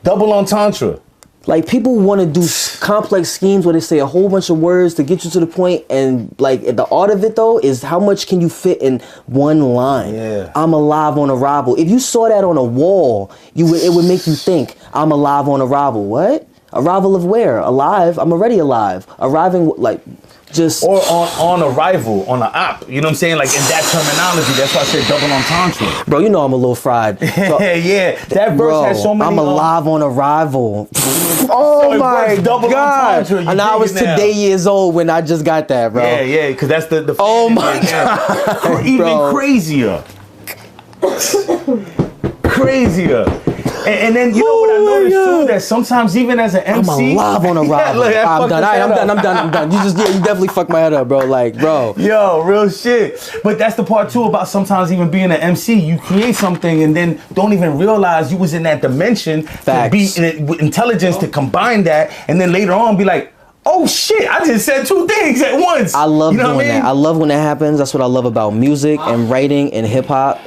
Double entendre. Like, people want to do complex schemes where they say a whole bunch of words to get you to the point, and like the art of it though is how much can you fit in one line. Yeah. I'm alive on arrival. If you saw that on a wall, it would make you think, I'm alive on arrival. What? Arrival of where? Alive? I'm already alive. Arriving, like, just... Or on arrival, on an op. You know what I'm saying? Like, in that terminology, that's why I said double entendre. Bro, you know I'm a little fried. So, yeah, that verse has so many... I'm alive on arrival. Oh my God. And I was today years old when I just got that, bro. Yeah, because that's the oh my God. Even crazier. Crazier. And then you know what I noticed too, that sometimes even as an MC, I'm alive on a rival. I'm done. I'm done. You definitely fucked my head up, bro. Like, bro. Yo, real shit. But that's the part too about sometimes even being an MC, you create something and then don't even realize you was in that dimension. Facts. To be with intelligence to combine that, and then later on be like, oh shit, I just said 2 things at once. I love doing that. I love when that happens. That's what I love about music and writing and hip hop.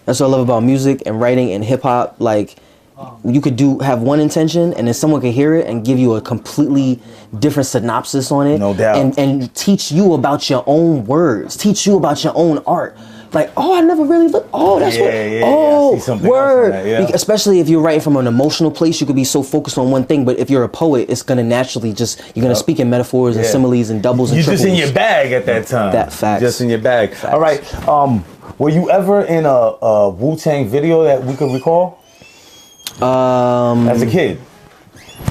That's what I love about music and writing and hip hop. Like, you could have one intention and then someone could hear it and give you a completely different synopsis on it. No doubt. And teach you about your own words, teach you about your own art. Like, oh, I never really looked. Oh, that's word. Especially if you're writing from an emotional place, you could be so focused on one thing. But if you're a poet, it's gonna naturally you're gonna speak in metaphors and similes and doubles and triples. You're just in your bag at that time. That fact. Just in your bag. Facts. All right. Were you ever in a Wu-Tang video that we could recall? As a kid,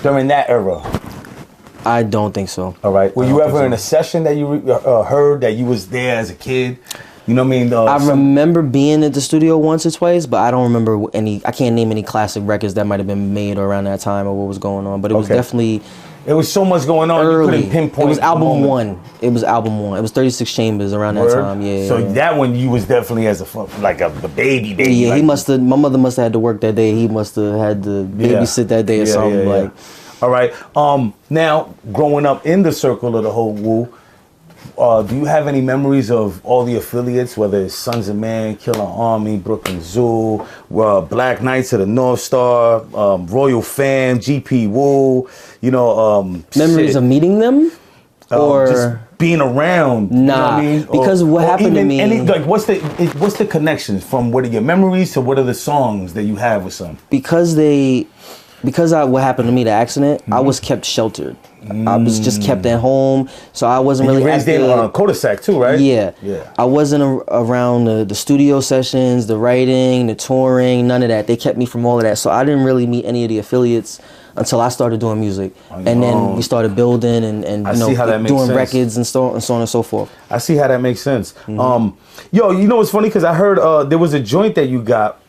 during that era. I don't think so. All right. Were you ever in a session that you heard that you was there as a kid? You know what I mean? I remember being at the studio once or twice, but I don't remember any. I can't name any classic records that might have been made around that time or what was going on. But it was definitely. It was so much going on. Early. You couldn't pinpoint. It was album one. It was album one. It was 36 Chambers around that time. Yeah. So that one you was definitely as a baby. Yeah, like, he must have. My mother must have had to work that day. He must have had to babysit that day or something. Like. All right. Now growing up in the circle of the whole Wu, do you have any memories of all the affiliates, whether it's Sons of Man, Killer Army, Brooklyn Zoo, Black Knights of the North Star, Royal Fam, GP Wu, memories of meeting them? Or just being around? Nah, you know what I mean? because what happened to me... what's the connections from what are your memories to what are the songs that you have with some? Because what happened to me, the accident, I was kept sheltered. I was just kept at home, so I wasn't really raised in cul-de-sac too, right? Yeah. I wasn't around the studio sessions, the writing, the touring, none of that. They kept me from all of that, so I didn't really meet any of the affiliates until I started doing music, and then we started building and doing records and so on and so forth. I see how that makes sense. Yo, you know what's funny? Because I heard there was a joint that you got.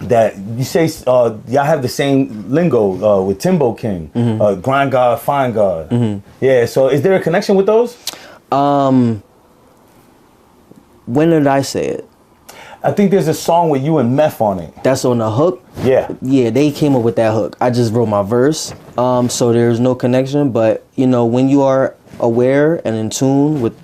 That you say y'all have the same lingo with Timbo King, Grind God, Find God. Yeah, so is there a connection with those? When did I say it? I think there's a song with you and Meth on it. That's on the hook? Yeah. Yeah, they came up with that hook. I just wrote my verse, so there's no connection. But, when you are aware and in tune with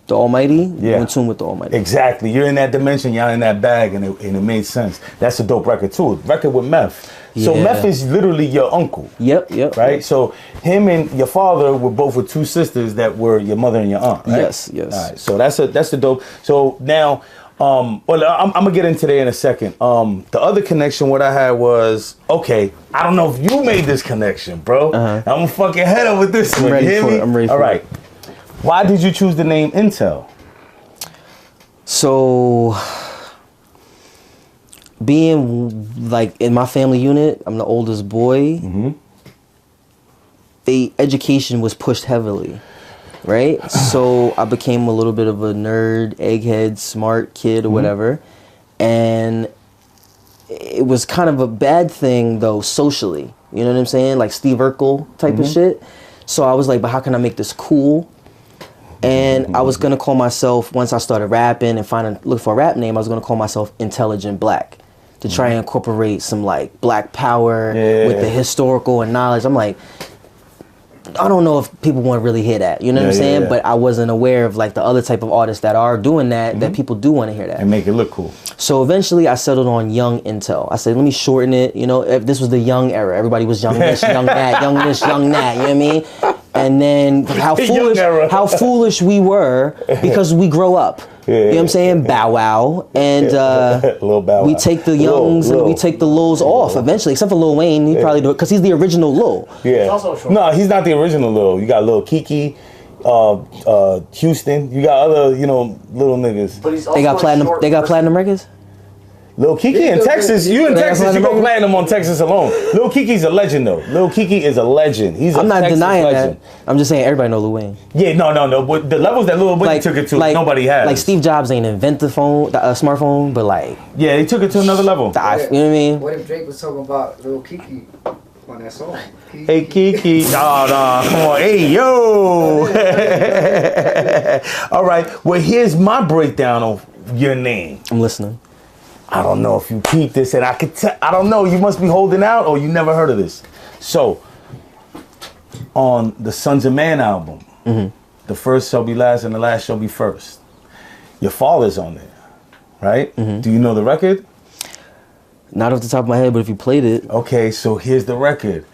the Almighty, you're in tune with the Almighty. Exactly. You're in that dimension, y'all in that bag, and it made sense. That's a dope record, too. Record with Meth. So Meth is literally your uncle. Yep. Right? So him and your father were both with two sisters that were your mother and your aunt, right? Yes. All right. So that's the dope. So now, I'm going to get into there in a second. The other connection, what I had was, okay, I don't know if you made this connection, bro. I'm going to fucking head up with this one. I'm ready for All right. Why did you choose the name iNTeLL? So, being like in my family unit, I'm the oldest boy. The education was pushed heavily, right? So I became a little bit of a nerd, egghead, smart kid or whatever. And it was kind of a bad thing though, socially. You know what I'm saying? Like Steve Urkel type of shit. So I was like, but how can I make this cool? And I was gonna call myself, once I started rapping and look for a rap name, I was gonna call myself Intelligent Black to try and incorporate some like black power with the historical and knowledge. I'm like, I don't know if people want to really hear that, you know what I'm saying? Yeah. But I wasn't aware of like the other type of artists that are doing that, that people do want to hear that. And make it look cool. So eventually I settled on Young iNTeLL. I said, let me shorten it. If this was the young era, everybody was young this, young that, young this, young that, you know what I mean? And then how foolish we were because we grow up. You know what I'm saying? Bow Wow. And Lil Bow Wow. We take the youngs and we take the Lils off eventually, except for Lil Wayne. He probably do it because he's the original Lil. Yeah. No, he's not the original Lil. You got Lil Kiki, Houston. You got other, little niggas. But he's also they got platinum records? Lil Kiki in Texas, you in Texas, you go platinum on Texas alone. Lil Kiki's a legend though. Lil Kiki is a legend. I'm not denying legend. That. I'm just saying everybody know Lil Wayne. Yeah, no. But the levels that Lil Wayne took it to, nobody has. Like Steve Jobs ain't invent the smartphone, but like. Yeah, he took it to another level. You know what I mean? What if Drake was talking about Lil Kiki on that song? Hey Kiki, no, come on, hey yo. All right, well here's my breakdown of your name. I'm listening. I don't know if you peep this, and I could tell. I don't know. You must be holding out, or you never heard of this. So, on the Sons of Man album, the first shall be last, and the last shall be first. Your father's on there, right? Do you know the record? Not off the top of my head, but if you played it. Okay, so here's the record.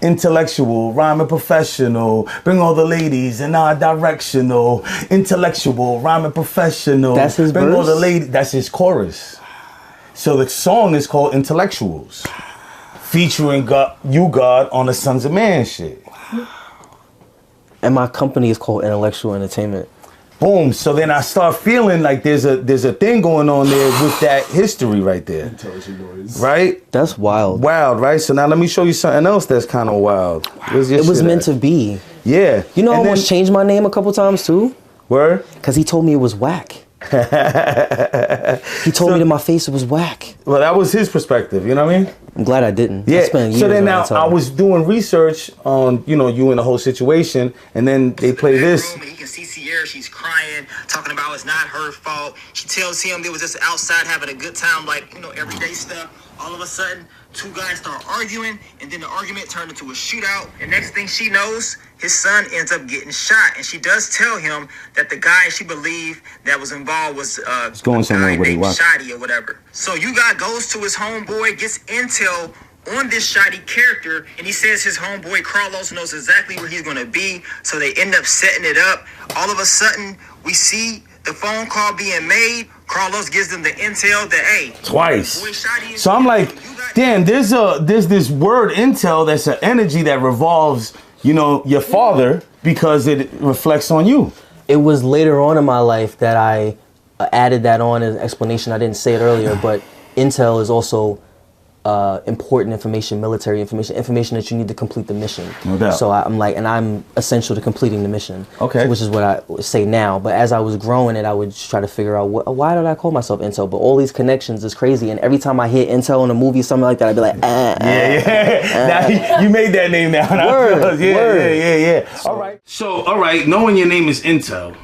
Intellectual, rhyming professional, bring all the ladies in our directional. Intellectual, rhyming professional. That's his bring verse? all the ladies. That's his chorus. So the song is called Intellectuals, featuring God on the Sons of Man shit. And my company is called Intellectual Entertainment. Boom. So then I start feeling like there's a thing going on there with that history right there. Intelligent noise. Right? That's wild. Wild, right? So now let me show you something else that's kind of wild. It was meant to be. Yeah. I almost changed my name a couple times too. Word? Because he told me it was whack. He told me to my face it was whack. Well, that was his perspective, you know what I mean? I'm glad I didn't. Yeah. I spent years So then on now iNTeLL. I was doing research on, you know, you and the whole situation, and then they play this. He can see Sierra, she's crying, talking about it's not her fault. She tells him they was just outside having a good time, like, you know, everyday stuff. All of a sudden, two guys start arguing, and then the argument turned into a shootout. And next thing she knows, his son ends up getting shot. And she does tell him that the guy she believed that was involved was going somewhere with it, watch. Shotty or whatever. So you guy goes to his homeboy, gets intel on this Shotty character, and he says his homeboy Carlos knows exactly where he's gonna be. So they end up setting it up. All of a sudden, we see the phone call being made. Carlos gives them the intel that, hey, Twice. boy, Shotty is So I'm like, you got- damn, there's this word intel that's an energy that revolves, you know, your father because it reflects on you. It was later on in my life that I added that on as an explanation. I didn't say it earlier, but intel is also important information, military information that you need to complete the mission. No doubt. So I'm like, and I'm essential to completing the mission. Okay. Which is what I say now. But as I was growing it, I would just try to figure out why did I call myself intel? But all these connections is crazy. And every time I hear intel in a movie, something like that, I'd be like, Now you made that name now. Word, Yeah. All right. Knowing your name is Intel.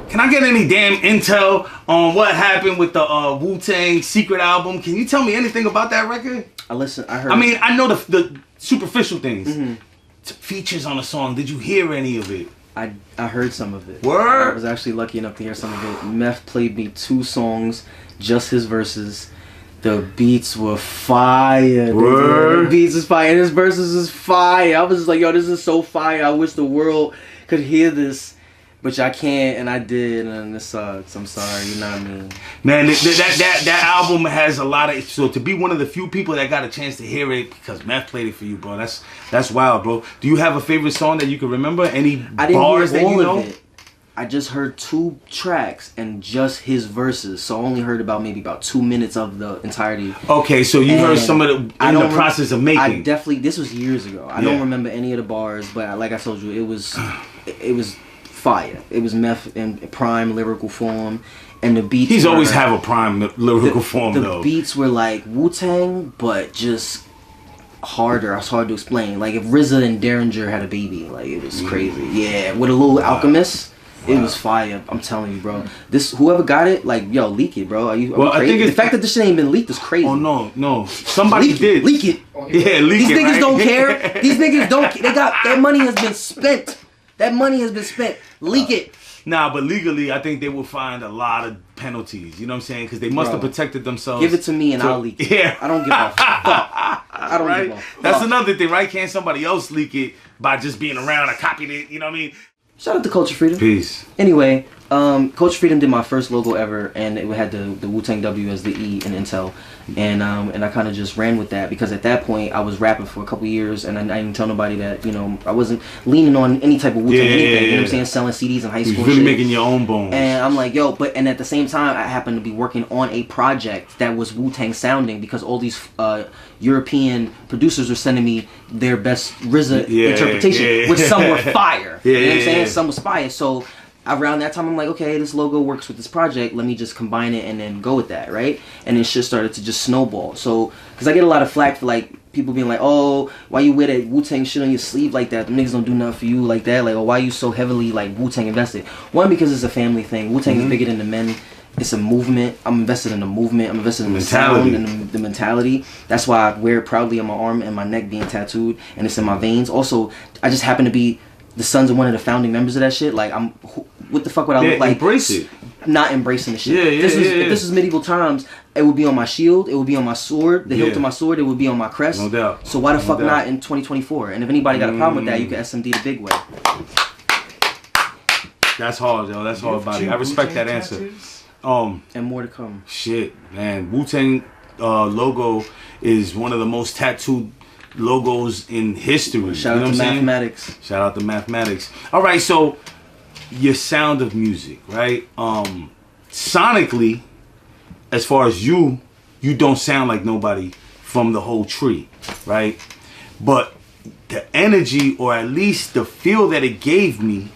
Can I get any damn intel on what happened with the Wu-Tang secret album? Can you tell me anything about that record? I heard. I mean, I know the superficial things. Features on the song. Did you hear any of it? I heard some of it. Word? I was actually lucky enough to hear some of it. Meth played me 2 songs, just his verses. The beats were fire. Word? The beats is fire. And his verses is fire. I was just like, yo, this is so fire. I wish the world could hear this. But I can't, and I did, and this sucks. I'm sorry, you know what I mean? Man, that album has a lot of. So to be one of the few people that got a chance to hear it because Meth played it for you, bro. That's wild, bro. Do you have a favorite song that you can remember? Any I didn't bars hear that all you know? of it. I just heard 2 tracks and just his verses, so I only heard maybe about 2 minutes of the entirety. Okay, so you heard some of the in the process of making. I definitely. This was years ago. I don't remember any of the bars, but like I told you, it was fire. It was Meth in prime lyrical form, and the beats. He's always have a prime lyrical form, the though. The beats were like Wu-Tang, but just harder. It's hard to explain. Like if RZA and Derringer had a baby, like it was crazy. Yeah, with a little Alchemist. It was fire. I'm telling you, bro. This whoever got it, like, yo, leak it, bro. Are you crazy? I think the fact that this shit ain't been leaked is crazy. Oh no, somebody did Leak it. Yeah, leak These it. niggas Right? don't care. These niggas don't. They got that money has been spent. That money has been spent. Leak it. Nah, but legally, I think they will find a lot of penalties. You know what I'm saying? Because they must have protected themselves. Give it to me and I'll leak it. Yeah. I don't give a fuck. I don't give a fuck. That's another thing, right? Can't somebody else leak it by just being around or copied it? You know what I mean? Shout out to Culture Freedom. Peace. Anyway, Culture Freedom did my first logo ever, and it had the Wu-Tang W as the E in intel, and I kind of just ran with that because at that point I was rapping for a couple years, and I didn't tell nobody that, you know, I wasn't leaning on any type of Wu-Tang anything. You know what I'm saying? Selling CDs in high school. You're really shit. making your own bones. And I'm like, yo, and at the same time, I happened to be working on a project that was Wu-Tang sounding because all these European producers were sending me their best RZA interpretation, which some were fire. You know what I'm saying? Some was fire. So around that time, I'm like, okay, this logo works with this project. Let me just combine it and then go with that, right? And then shit started to just snowball. So, because I get a lot of flack for like people being like, oh, why you wear that Wu-Tang shit on your sleeve like that? The niggas don't do nothing for you like that. Like, oh, why you so heavily like Wu-Tang invested? One, because it's a family thing. Wu-Tang is bigger than the men. It's a movement. I'm invested in the movement. I'm invested in the sound and the mentality. That's why I wear it proudly on my arm and my neck being tattooed, and it's in my veins. Also, I just happen to be the sons of one of the founding members of that shit. Like, what the fuck would I look like? Embrace it. Not embracing the shit. If this was medieval times, it would be on my shield, it would be on my sword, the hilt of my sword, it would be on my crest. No doubt. So why the fuck not in 2024? And if anybody got a problem with that, you can SMD the big way. That's hard, yo. That's hard, buddy. I respect that answer. And more to come. Shit, man. Wu-Tang logo is one of the most tattooed logos in history. Shout out to mathematics. Shout out to mathematics. All right, so your sound of music, right? Sonically, as far as you don't sound like nobody from the whole tree, right? But the energy, or at least the feel that it gave me,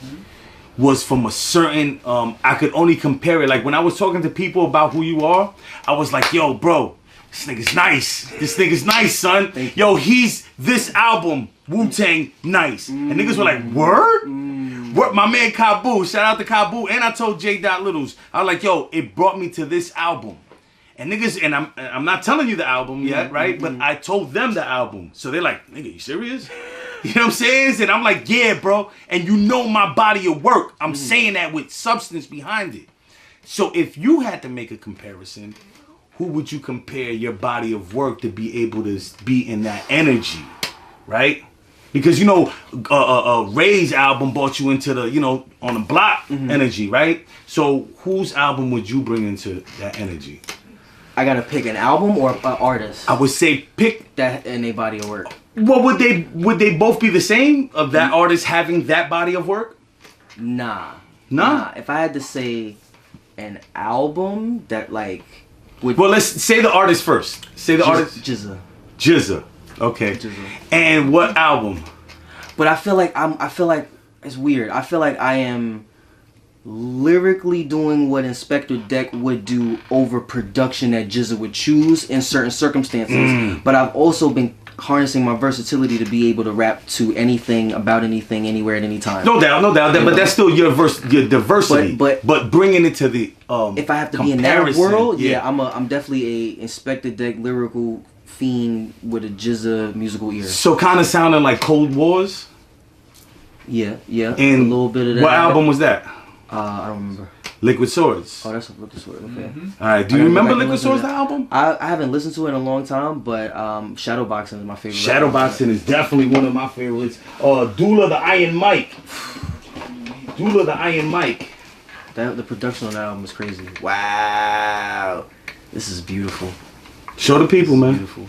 was from a certain, I could only compare it. Like when I was talking to people about who you are, I was like, yo, bro, this nigga's nice. This nigga's nice, son. Yo, he's this album, Wu-Tang, nice. And niggas were like, word? Word? My man Kabu, shout out to Kabu. And I told J. Littles, I was like, yo, it brought me to this album. And niggas, and I'm not telling you the album yet, right? But I told them the album. So they're like, nigga, you serious? You know what I'm saying? And I'm like, yeah, bro. And you know my body of work. I'm saying that with substance behind it. So if you had to make a comparison, who would you compare your body of work to be able to be in that energy, right? Because, you know, Ray's album brought you into the, you know, on the block energy, right? So whose album would you bring into that energy? I gotta pick an album or an artist. I would say pick that in a body of work. Well, would they both be the same of that artist having that body of work? Nah. Nah. If I had to say an album that like would, well, let's say the artist first. Say the artist. GZA. Okay. GZA. And what album? But I feel like it's weird. I feel like I am lyrically doing what Inspector Deck would do over production that GZA would choose in certain circumstances. But I've also been harnessing my versatility to be able to rap to anything, about anything, anywhere, at any time. No doubt. But that's still your diversity. But bringing it to the if I have to be in that world, I'm definitely a Inspector Deck lyrical fiend with a GZA musical ear. So kind of sounding like Cold Wars. Yeah. And a little bit of that. What album was that? I don't remember. Liquid Swords. Oh, that's a Liquid Swords. Okay. All right. Do you remember Liquid Swords, the album? I haven't listened to it in a long time, but Shadowboxing is my favorite. Shadowboxing is definitely one of my favorites. Dula the Iron Mike. The production on that album is crazy. Wow. This is beautiful. Show the people, man. Beautiful.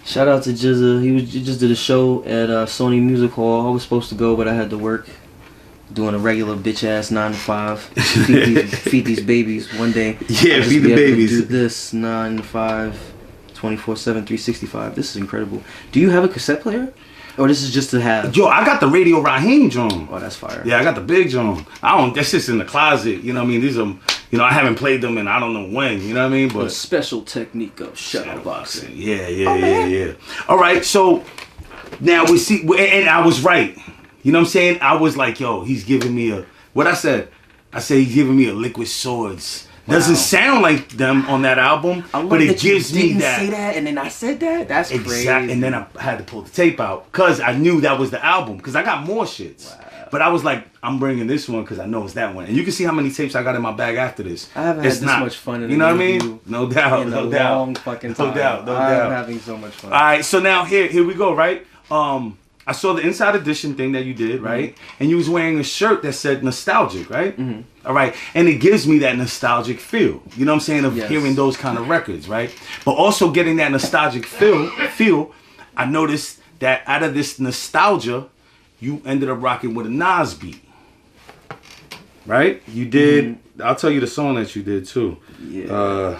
Shout out to GZA. He just did a show at Sony Music Hall. I was supposed to go, but I had to work. Doing a regular bitch ass 9 to 5. Feed these babies one day. Yeah, feed the babies. Do this 9 to 5, 24/7, 365. This is incredible. Do you have a cassette player? Or this is just to have? Yo, I got the Radio Raheem John. Oh, that's fire. Yeah, I got the big John. That's just in the closet. You know what I mean? These are, you know, I haven't played them in I don't know when. You know what I mean? But a special technique of shadowboxing. Yeah. All right, so now we see, and I was right. You know what I'm saying? I was like, yo, he's giving me what I said he's giving me a Liquid Swords. Wow. Doesn't sound like them on that album, but it gives me that. Say that, and then I said that. That's crazy. And then I had to pull the tape out because I knew that was the album. Because I got more shits, but I was like, I'm bringing this one because I know it's that one. And you can see how many tapes I got in my bag after this. I haven't had this much fun in you know what I mean? No doubt, no doubt. Long fucking time. No doubt. I'm having so much fun. All right, so now here we go. Right. I saw the Inside Edition thing that you did, right? And you was wearing a shirt that said nostalgic, right? All right. And it gives me that nostalgic feel. You know what I'm saying? Of hearing those kind of records, right? But also getting that nostalgic feel, I noticed that out of this nostalgia, you ended up rocking with a Nas beat. Right? You did, I'll tell you the song that you did too. Yeah.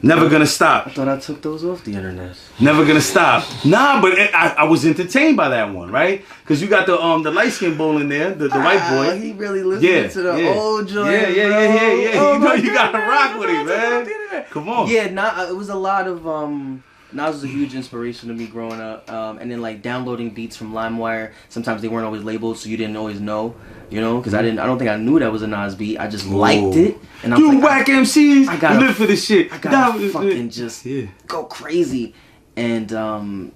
Never Gonna Stop. I thought I took those off the internet. Never Gonna Stop. Nah, but I was entertained by that one, right? Because you got the light skin bull in there, the white boy. He really listened to the old joint. Yeah. Oh, you know you got to rock with him, man. Come on. Yeah, it was a lot of Nas was a huge inspiration to me growing up, and then like downloading beats from LimeWire. Sometimes they weren't always labeled, so you didn't always know, you know, because I don't think I knew that was a Nas beat. I just liked it, and I was like, whack MCs. I gotta live for this shit. I gotta fucking just go crazy, and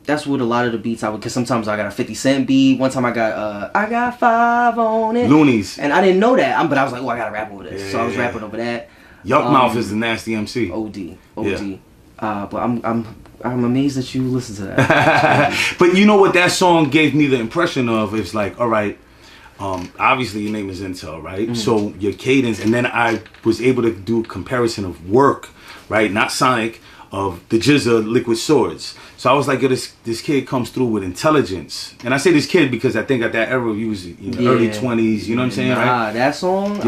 that's what a lot of the beats I would. Because sometimes I got a 50 Cent beat. One time I got 5 on it. Loonies, and I didn't know that, but I was like, oh, I gotta rap over this, so I was rapping over that. Yuck Mouth is the nasty MC. OD. But I'm amazed that you listen to that. But you know what that song gave me the impression of? It's like, all right, obviously your name is iNTeLL, right? So your cadence, and then I was able to do a comparison of work, right? Not Sonic, of the GZA Liquid Swords. So I was like, yo, this kid comes through with intelligence. And I say this kid because I think at that era he was in the early 20s, you know what I'm saying, right? That song,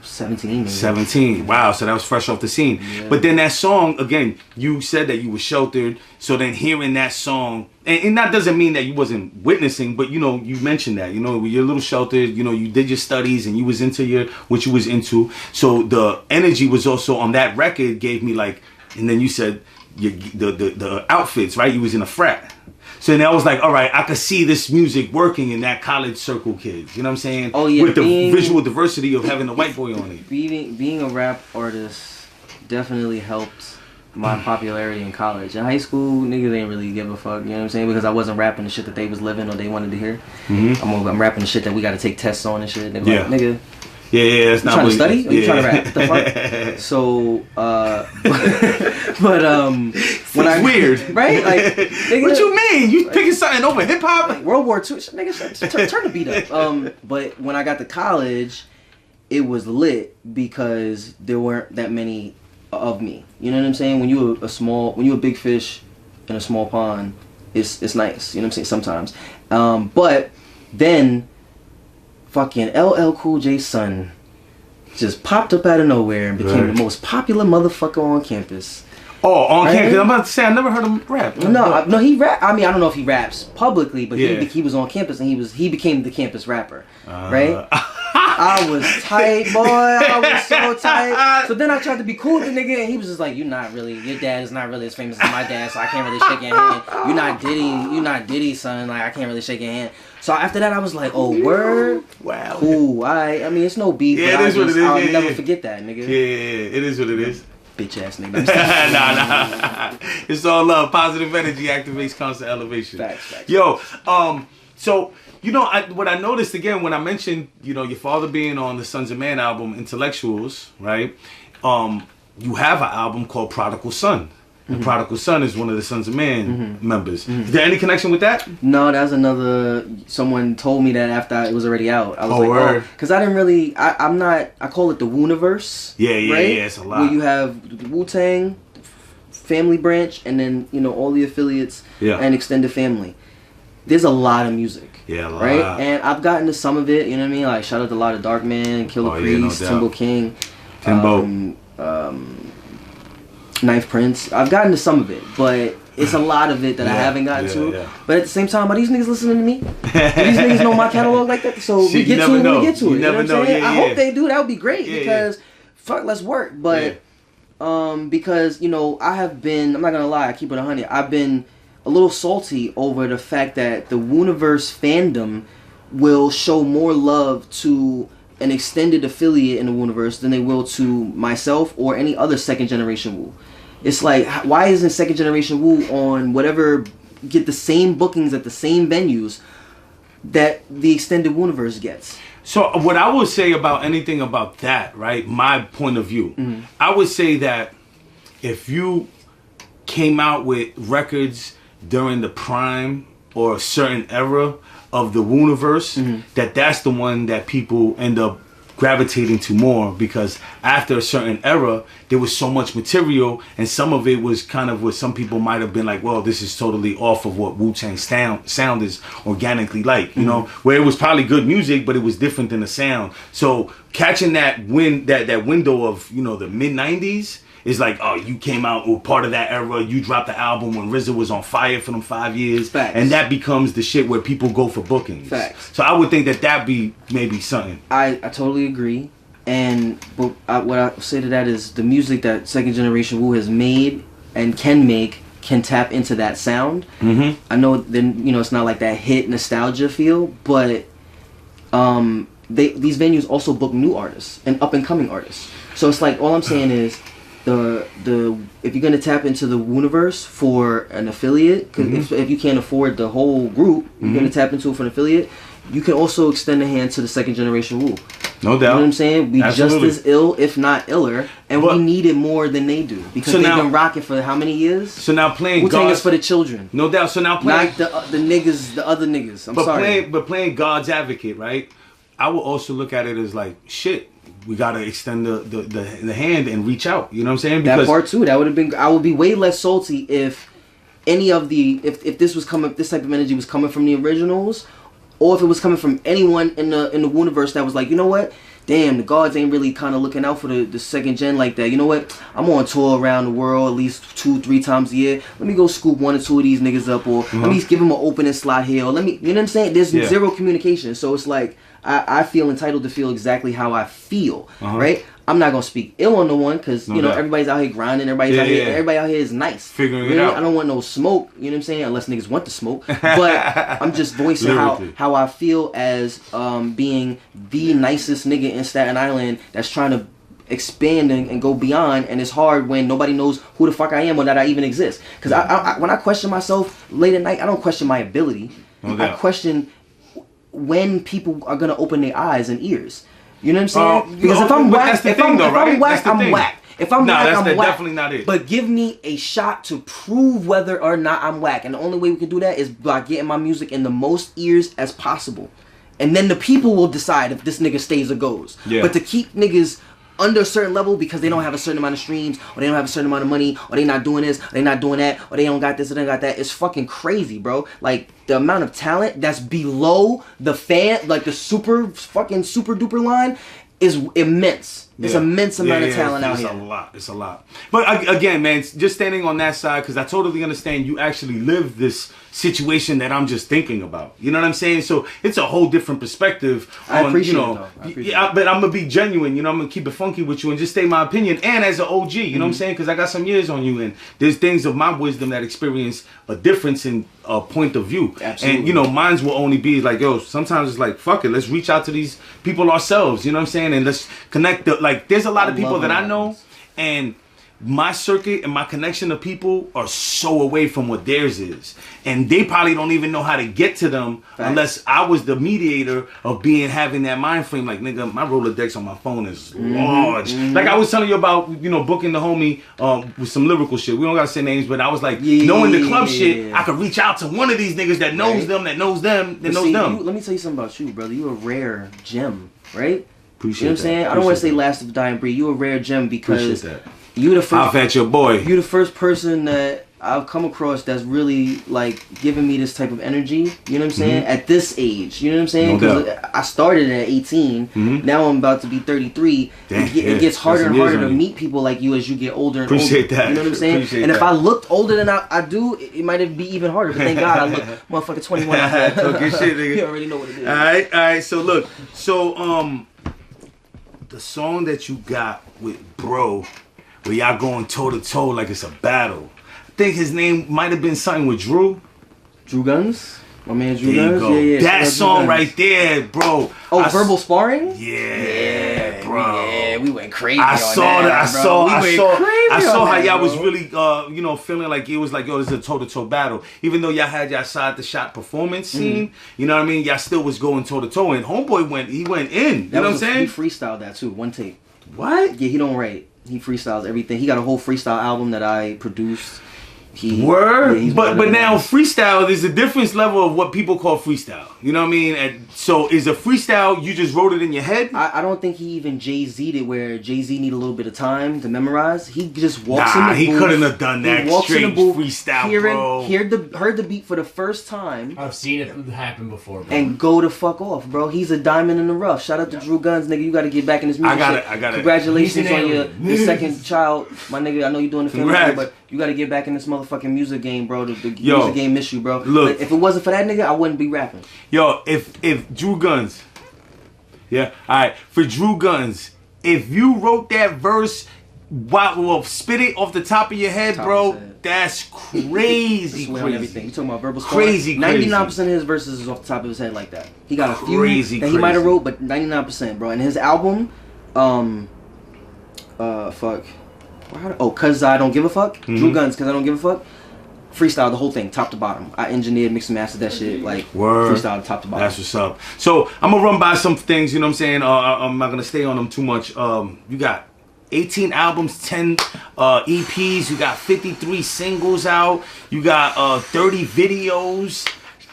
17. Maybe. 17. Wow, so that was fresh off the scene. Yeah. But then that song, again, you said that you were sheltered. So then hearing that song, and that doesn't mean that you wasn't witnessing, but you know, you mentioned that, you know, you're a little sheltered, you know, you did your studies and you was into what you was into. So the energy was also on that record gave me like, and then you said the outfits, right? You was in a frat. So then I was like, all right, I could see this music working in that college circle kids. You know what I'm saying? Oh yeah. With the visual diversity of having a white boy on it. Being a rap artist definitely helped my popularity in college. In high school, niggas ain't really give a fuck. You know what I'm saying? Because I wasn't rapping the shit that they was living or they wanted to hear. Mm-hmm. I'm rapping the shit that we got to take tests on and shit. They be like, nigga. Yeah, that's not trying to study? Or you trying to rap? What the fuck? So, when it's weird, right? Like, nigga, what you mean? You picking something over hip hop? Like World War II, nigga, turn the beat up. But when I got to college, it was lit because there weren't that many of me. You know what I'm saying? When you a big fish in a small pond, it's nice. You know what I'm saying? Sometimes, but then. Fucking LL Cool J's son just popped up out of nowhere and became the most popular motherfucker on campus. Oh, on campus? I'm about to say I never heard him rap. No, he rap. I mean, I don't know if he raps publicly, but he was on campus and he became the campus rapper, right? I was tight, boy. I was so tight. So then I tried to be cool with the nigga, and he was just like, your dad is not really as famous as my dad, so I can't really shake your hand. You're not Diddy, son. Like, I can't really shake your hand. So after that, I was like, oh, word? Wow. Cool, I mean, it's no beef, but I'll never forget that, nigga. Yeah, it is what it is. Bitch ass nigga. Nah. It's all love. Positive energy activates constant elevation. Facts. Yo, so, you know, what I noticed again when I mentioned, you know, your father being on the Sons of Man album, Intellectuals, right? You have an album called Prodigal Son. And Prodigal Son is one of the Sons of Man members. Is there any connection with that? No, that's another. Someone told me that after it was already out. I was word. because I didn't really. I'm not. I call it the Wu-niverse. Yeah, right? It's a lot. Where you have the Wu-Tang family branch, and then you know all the affiliates and extended family. There's a lot of music. Yeah, a lot. Right, and I've gotten to some of it. You know what I mean? Like shout out to a lot of Dark Man, Killer Priest, no Timbo King, Timbo. Knife Prince. I've gotten to some of it, but it's a lot of it that I haven't gotten to. Yeah. But at the same time, are these niggas listening to me? Do these niggas know my catalog like that? So we get to it when we get to it. You never know. I hope they do. That would be great because fuck, let's work. But because you know, I'm not gonna lie, I keep it 100. I've been a little salty over the fact that the Wu-niverse fandom will show more love to an extended affiliate in the Wu-niverse than they will to myself or any other second generation Wu. It's like, why isn't second generation Wu on whatever, get the same bookings at the same venues that the extended Wu-niverse gets? So what I would say about anything about that, right, my point of view, I would say that if you came out with records during the prime or a certain era of the Wu-niverse, that's the one that people end up gravitating to more, because after a certain era there was so much material and some of it was kind of what some people might have been like, well, this is totally off of what Wu-Tang sound is organically like, you know, where it was probably good music but it was different than the sound. So catching that window of, you know, the mid-90s is like, oh, you came out or part of that era, you dropped the album when RZA was on fire for them 5 years. Facts. And that becomes the shit where people go for bookings. Facts. So I would think that be maybe something. I totally agree. And what I say to that is the music that second generation Wu has made and can tap into that sound. I know then, you know, it's not like that hit nostalgia feel, but these venues also book new artists and up and coming artists. So it's like, all I'm saying is if you're gonna tap into the Wu-niverse for an affiliate, because if you can't afford the whole group, you're gonna tap into it for an affiliate. You can also extend a hand to the second generation Wu. No doubt. You know what I'm saying? We Absolutely. just as ill, if not iller, and we need it more than they do because they've been rocking for how many years? So now playing Wu-Tang is for the children. No doubt. So now playing not the niggas, the other niggas. I'm sorry. But playing God's advocate, right? I would also look at it as like, shit, we gotta extend the hand and reach out. You know what I'm saying? Because that part too. That would have been. I would be way less salty if any of if this type of energy was coming from the originals, or if it was coming from anyone in the Wu-niverse that was like, you know what, damn, the guards ain't really kind of looking out for the second gen like that. You know what? I'm on tour around the world at least 2-3 times a year. Let me go scoop 1 or 2 of these niggas up, or let me give them an opening slot here, or let me, you know what I'm saying? There's zero communication. So it's like, I feel entitled to feel exactly how I feel, right? I'm not gonna speak ill on no one, because you know everybody's out here grinding. Everybody's out here. Everybody out here is nice. Figuring it out. I don't want no smoke. You know what I'm saying? Unless niggas want to smoke. But I'm just voicing how I feel as being the nicest nigga in Staten Island that's trying to expand and go beyond. And it's hard when nobody knows who the fuck I am or that I even exist. Because I when I question myself late at night, I don't question my ability. I question when people are gonna open their eyes and ears. You know what I'm saying? Because if I'm whack, I'm whack, I'm whack. If I'm whack, I'm whack. Definitely not it. But give me a shot to prove whether or not I'm whack. And the only way we can do that is by getting my music in the most ears as possible. And then the people will decide if this nigga stays or goes. Yeah. But to keep niggas under a certain level because they don't have a certain amount of streams, or they don't have a certain amount of money, or they not doing this, or they not doing that, or they don't got this, or they don't got that, it's fucking crazy, bro. Like, the amount of talent that's below the fan, like the super duper line, is immense. It's immense amount of talent out here. It's a lot. But again, man, just standing on that side, because I totally understand you actually live this situation that I'm just thinking about. You know what I'm saying? So it's a whole different perspective. I appreciate it. But I'm gonna be genuine. You know, I'm gonna keep it funky with you and just state my opinion. And as an OG, you know what I'm saying? Because I got some years on you, and there's things of my wisdom that experience a difference in point of view. Absolutely. And you know, mine will only be like, yo, sometimes it's like, fuck it, let's reach out to these people ourselves. You know what I'm saying? And let's connect. Like, there's a lot of people that I know, and my circuit and my connection to people are so away from what theirs is, and they probably don't even know how to get to them unless I was the mediator of having that mind frame. Like, nigga, my Rolodex on my phone is large. Like I was telling you about, you know, booking the homie with some lyrical shit. We don't gotta say names, but I was like, knowing the club shit, I could reach out to one of these niggas that knows them, that knows them, that knows them. Let me tell you something about you, brother. You a rare gem, right? Appreciate you know what I'm saying? I don't want to say last of the dying breed. You a rare gem because you the first. I'll fetch your boy. You the first person that I've come across that's really like giving me this type of energy. You know what I'm saying? At this age, you know what I'm saying? Because I started at 18. Now I'm about to be 33. It gets harder and harder to meet people like you as you get older and older. Appreciate that. You know what I'm saying? Appreciate and that. if I looked older than I do, it might be even harder. But thank God I look motherfucking 21. Talking shit, nigga. You already know what it is. All right. So look, the song that you got with Bro, where y'all going toe to toe like it's a battle. I think his name might have been something with Drew. Drew Guns? My man Drew There you Guns? go. Yeah. That song right there, bro. Oh, verbal sparring? Yeah, bro. Yeah, we went crazy I saw how y'all bro. was really, feeling like it was like, yo, this is a toe-to-toe battle. Even though y'all had y'all shot-to-shot performance scene, you know what I mean? Y'all still was going toe-to-toe, and Homeboy went in. You know what I'm saying? He freestyled that too, one take. What? Yeah, he don't write. He freestyles everything. He got a whole freestyle album that I produced. Word, yeah, but now freestyle, there's a different level of what people call freestyle. You know what I mean? And so is a freestyle, you just wrote it in your head? I don't think he even Jay-Z'd it where Jay-Z need a little bit of time to memorize. He just walks in the booth. He couldn't have done that straight freestyle, bro. Heard the beat for the first time. I've seen it happen before, bro. And go to fuck off, bro. He's a diamond in the rough. Shout out to Drew Guns, nigga. You got to get back in this music. I got it. Congratulations on your second child, my nigga. I know you're doing the family thing, but you got to get back in this motherfucking music game, bro. The music game miss you, bro. Look, if it wasn't for that nigga, I wouldn't be rapping. Yo, if Drew Guns, alright, for Drew Guns, if you wrote that verse, spit it off the top of your head, bro, that's crazy. On everything. You talking about verbal sparring? Crazy. 99% of his verses is off the top of his head like that. He got a few that he might have wrote, but 99%, bro. And his album, Cause I Don't Give a Fuck. Drew Guns, Cause I Don't Give a Fuck. Freestyle the whole thing, top to bottom. I engineered, mixed and mastered that shit, like freestyle top to bottom. That's what's up. So I'm gonna run by some things, you know what I'm saying? I'm not gonna stay on them too much. You got 18 albums, 10 EPs, you got 53 singles out, you got 30 videos.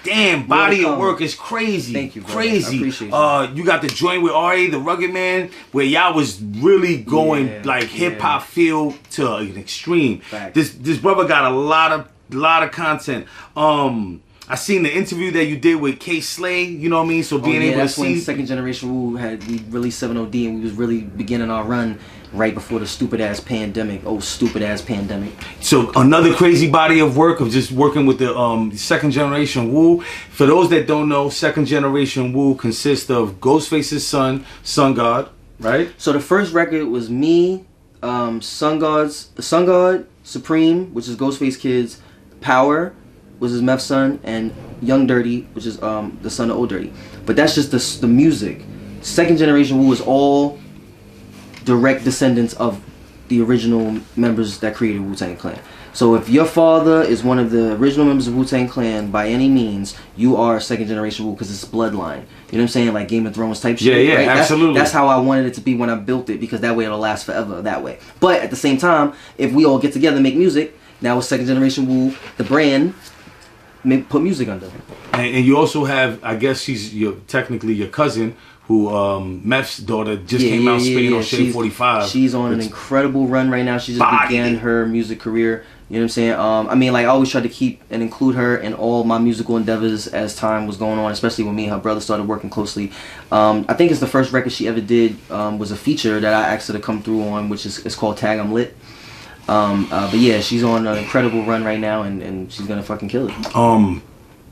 Damn, body of work is crazy. Thank you, bro. Crazy. I appreciate you. You got the joint with R.A., the Rugged Man, where y'all was really going hip hop feel to an extreme. Fact. This brother got a lot of content. I seen the interview that you did with K Slay. You know what I mean? So being able to that's see when Second Generation Wu we released 7OD, and we was really beginning our run right before the stupid ass pandemic. So another crazy body of work of just working with the Second Generation Wu. For those that don't know, Second Generation Wu consists of Ghostface's son, Sun God, right? So the first record was me, Sun God, Supreme, which is Ghostface Kid's, Power, which is Meph's son, and Young Dirty, which is the son of Old Dirty. But that's just the music. Second Generation Wu is all direct descendants of the original members that created Wu-Tang Clan. So if your father is one of the original members of Wu-Tang Clan by any means, you are Second Generation Wu because it's bloodline. You know what I'm saying? Like Game of Thrones type shit. Yeah, right? absolutely. That's how I wanted it to be when I built it, because that way it'll last forever that way. But at the same time, if we all get together and make music, now it's Second Generation Wu, the brand, put music under. And you also have, I guess she's technically your cousin, who Meph's daughter just came out spitting on Shade 45. She's on an incredible run right now. She just began her music career. You know what I'm saying? I mean, like, I always tried to keep and include her in all my musical endeavors as time was going on, especially when me and her brother started working closely. I think it's the first record she ever did was a feature that I asked her to come through on, which is called Tag I'm Lit. But yeah, she's on an incredible run right now, and she's gonna fucking kill it.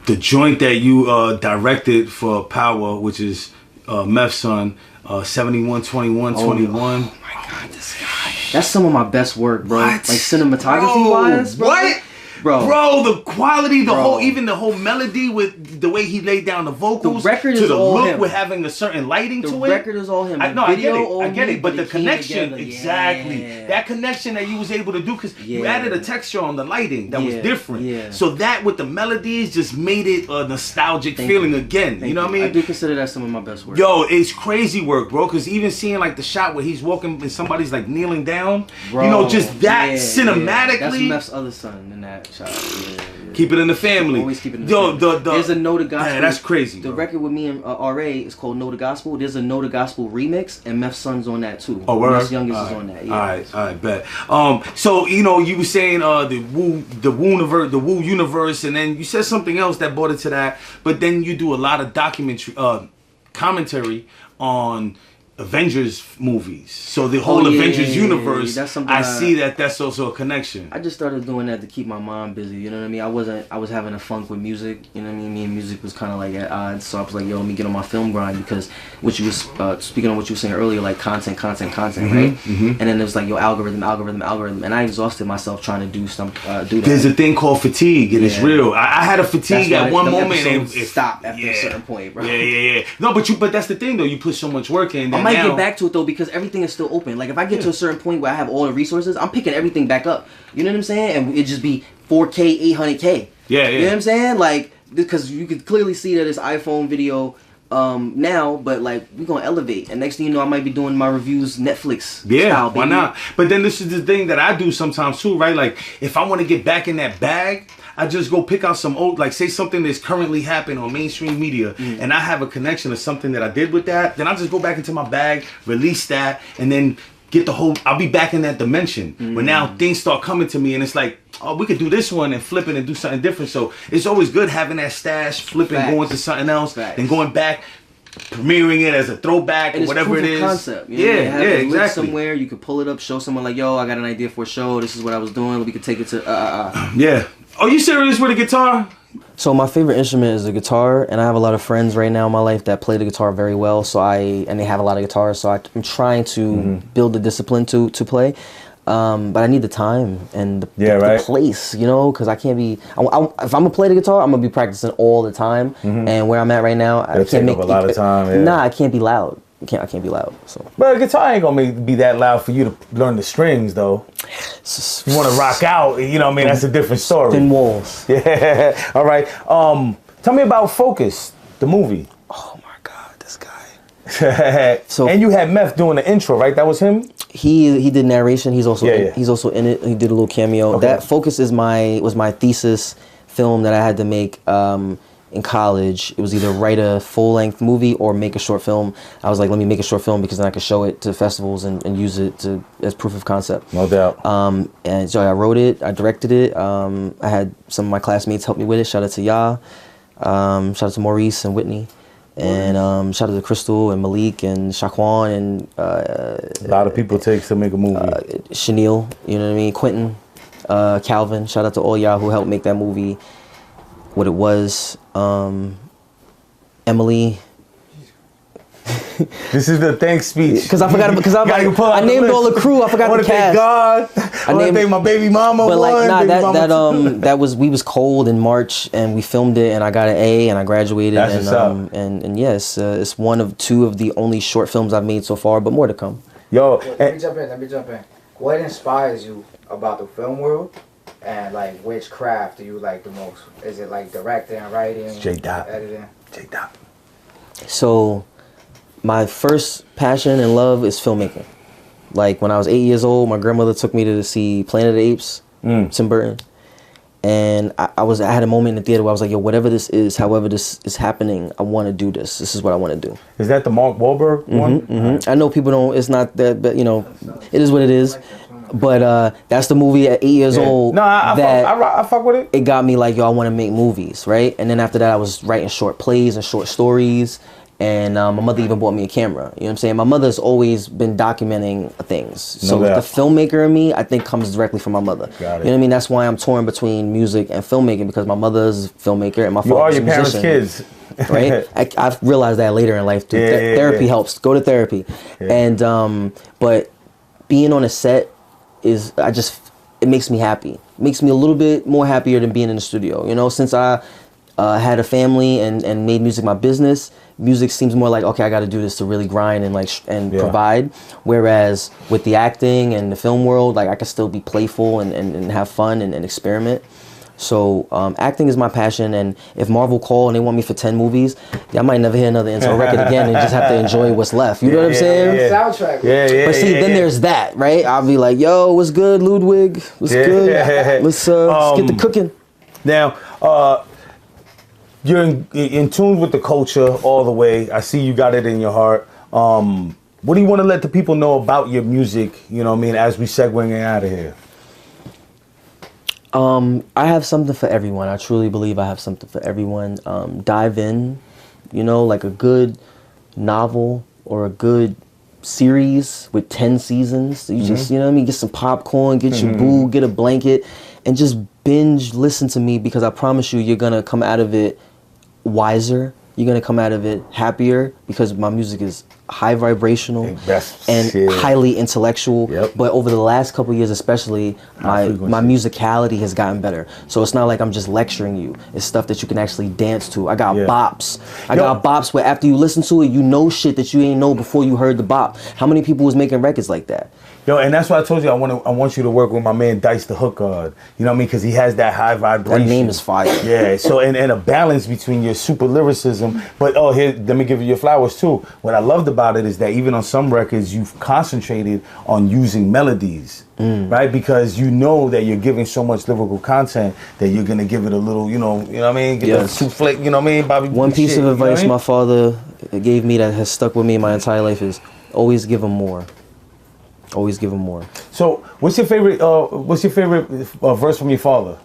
The joint that you directed for Power, which is Meph's son, 712121. Oh my god, this guy. That's some of my best work, bro. What? Like cinematography wise, bro. What? Bro, the quality, even the whole melody with the way he laid down the vocals, the record to is the all look him. with having a certain lighting to it. The record is all him. I get it, but the connection, together. exactly. Yeah. That connection that you was able to do, because you added a texture on the lighting that was different. Yeah. So that with the melodies just made it a nostalgic feeling again. You know what I mean? I do consider that some of my best work. Yo, it's crazy work, bro. Because even seeing like the shot where he's walking and somebody's like kneeling down, bro, you know, just that cinematically. That's Meph's other son in that shot. Yeah. Keep it in the family. Always keep it in the family. There's a Know the Gospel. Man, that's crazy. The record with me and RA is called Know the Gospel. There's a Know the Gospel remix, and Meph's son's on that too. Oh, word? Meph's youngest is on that. Yeah. All right, bet. So you know, you were saying the Wu universe, and then you said something else that brought it to that. But then you do a lot of commentary on Avengers movies. So the whole Avengers universe, that's something I see that's also a connection. I just started doing that to keep my mom busy, you know what I mean? I was having a funk with music, you know what I mean? Me and music was kind of like at odds, so I was like, yo, let me get on my film grind, because what you was speaking on what you were saying earlier, like content, right? And then there's like, yo, algorithm, and I exhausted myself trying to do that. There's a thing called fatigue, and it's real. I had a fatigue at one moment, and it stopped after a certain point, bro. Yeah. No, but that's the thing though. You put so much work in. I might get back to it though, because everything is still open. Like if I get to a certain point where I have all the resources, I'm picking everything back up. You know what I'm saying? And it just be 4K, 800K. Yeah. You know what I'm saying? Like, because you can clearly see that it's iPhone video now, but like we're gonna elevate, and next thing you know, I might be doing my reviews Netflix style, baby. Why not? But then this is the thing that I do sometimes too, right? Like if I want to get back in that bag, I just go pick out some old, like say something that's currently happening on mainstream media, and I have a connection to something that I did with that, then I just go back into my bag, release that, and then get the whole, I'll be back in that dimension. But now things start coming to me, and it's like, oh, we could do this one and flip it and do something different. So it's always good having that stash, flipping, going to something else, and going back, premiering it as a throwback or whatever it is. Concept, you know? Exactly. Somewhere you could pull it up, show someone like, yo, I got an idea for a show. This is what I was doing. We could take it to. Yeah. Are you serious with a guitar? So my favorite instrument is the guitar, and I have a lot of friends right now in my life that play the guitar very well. And they have a lot of guitars, so I'm trying to build the discipline to play. But I need the time and the place, you know, because I can't be. If I'm gonna play the guitar, I'm gonna be practicing all the time. And where I'm at right now, I can't make a lot of time. Yeah. Nah, I can't be loud. I can't be loud. So. But a guitar ain't gonna be that loud for you to learn the strings, though. You want to rock out, you know what I mean? That's a different story. Thin walls. Yeah. All right. Tell me about Focus, the movie. Oh my God, this guy. And you had Meth doing the intro, right? That was him. He did narration. He's also he's also in it. He did a little cameo. Okay. That Focus was my thesis film that I had to make in college. It was either write a full-length movie or make a short film. I was like, let me make a short film because then I could show it to festivals and use it as proof of concept. No doubt. And so I wrote it, I directed it. I had some of my classmates help me with it. Shout out to Ya. Shout out to Maurice and Whitney. And shout out to Crystal and Malik and Shaquan and a lot of people takes to make a movie. Chanel, you know what I mean? Quentin, Calvin. Shout out to all y'all who helped make that movie what it was. Emily. This is the thanks speech. Because I forgot. Because I named all the crew. I forgot the cast. I want to thank God. I want to thank my baby mama. But like, nah, that was, we was cold in March and we filmed it and I got an A and I graduated. That's and yes, it's one of two of the only short films I've made so far, but more to come. Yo, let me jump in. What inspires you about the film world? And like, which craft do you like the most? Is it like directing, writing, editing? J-Dot. So, my first passion and love is filmmaking. Like when I was 8 years old, my grandmother took me to see Planet of the Apes, Tim Burton. And I had a moment in the theater where I was like, yo, whatever this is, however this is happening, I want to do this. This is what I want to do. Is that the Mark Wahlberg one? Mm-hmm. I know people don't, it's not that, but you know, it is what it is. But that's the movie at 8 years old. No, I fuck with it. It got me like, yo, I want to make movies, right? And then after that, I was writing short plays and short stories. And my mother even bought me a camera. You know what I'm saying? My mother's always been documenting things. So the filmmaker in me, I think, comes directly from my mother. Got it. You know what I mean? That's why I'm torn between music and filmmaking, because my mother's a filmmaker and my father's a musician. You are your parents' kids. Right? I've realized that later in life. Too. Therapy helps. Go to therapy. Yeah. And but being on a set is, it makes me happy. It makes me a little bit more happier than being in the studio. You know, since I had a family and made music my business, music seems more like, okay, I got to do this to really grind and provide. Whereas with the acting and the film world, like I can still be playful and have fun and experiment. So acting is my passion, and if Marvel call and they want me for 10 movies, I might never hear another intro record again and just have to enjoy what's left. You know what I'm saying? Soundtrack. But see, then there's that, right? I'll be like, yo, what's good, Ludwig? What's good? Let's get the cooking. Now, you're in tune with the culture all the way. I see you got it in your heart. What do you want to let the people know about your music, you know what I mean, as we segue out of here? I have something for everyone. I truly believe I have something for everyone. Dive in, you know, like a good novel or a good series with 10 seasons. You just, you know what I mean, get some popcorn, get your boo, get a blanket, and just binge listen to me, because I promise you, you're going to come out of it wiser. You're going to come out of it happier, because my music is high vibrational and highly intellectual. But over the last couple of years especially, my musicality has gotten better. So it's not like I'm just lecturing you. It's stuff that you can actually dance to. I got bops. I got bops where after you listen to it, you know shit that you ain't know before you heard the bop. How many people was making records like that? Yo, and that's why I told you I want you to work with my man Dice the Hook God. You know what I mean? Because he has that high vibration. That name is fire. Yeah. So and a balance between your super lyricism, but here, let me give you your flowers too. What I loved about it is that even on some records you've concentrated on using melodies, right? Because you know that you're giving so much lyrical content that you're gonna give it a little, you know what I mean? Get that souffle, you know what I mean, Bobby? One piece of advice my father gave me that has stuck with me my entire life is always give him more. Always give him more. So, what's your favorite verse from your father?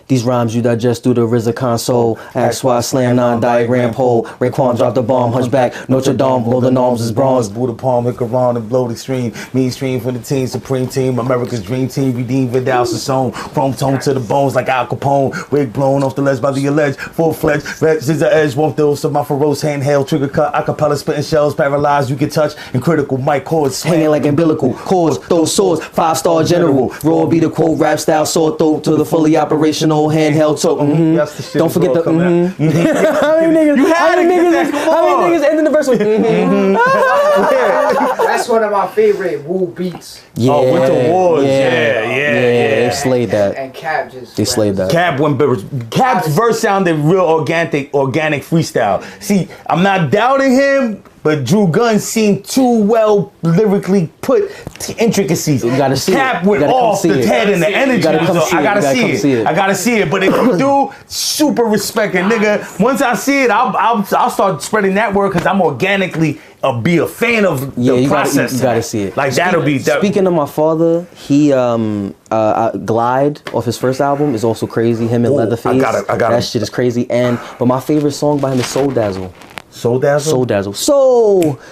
These rhymes you digest through the RZA console. Ask why slam non-diagram pole. Raekwon dropped the bomb, hunchback. Notre Dame, blow the norms is bronze. Buddha palm, hit Quran and blow the stream. Mean stream for the team, supreme team. America's dream team, redeemed Vidal Sassoon. Chrome tone to the bones like Al Capone. Wig blown off the ledge by the alleged. Full-fledged, red scissor edge. Won't those of my ferocious handheld. Trigger cut, acapella spitting shells. Paralyzed, you can touch. And critical mic cords. Hanging like umbilical cords, those swords. 5-star general. Raw be the quote, rap style, sword throat to the fully operational handheld talk. Don't forget the How many niggas ending the verse with That's one of my favorite Wu beats. Yeah, with the wars. Yeah. They slayed that. And Cap just they slayed that. Cap's verse sounded real organic freestyle. See, I'm not doubting him, but Drew Gunn seemed too well lyrically put intricacies. You gotta see Cap it. went off the head and the energy. I gotta see it. But if you do, super respect it, nigga. Once I see it, I'll start spreading that word, because I'm organically be a fan of the process. You gotta see it. Like Speaking of my father, he Glide off his first album is also crazy. Him and Leatherface. I got that shit is crazy. But my favorite song by him is Soul Dazzle. Soul Dazzle? Soul Dazzle.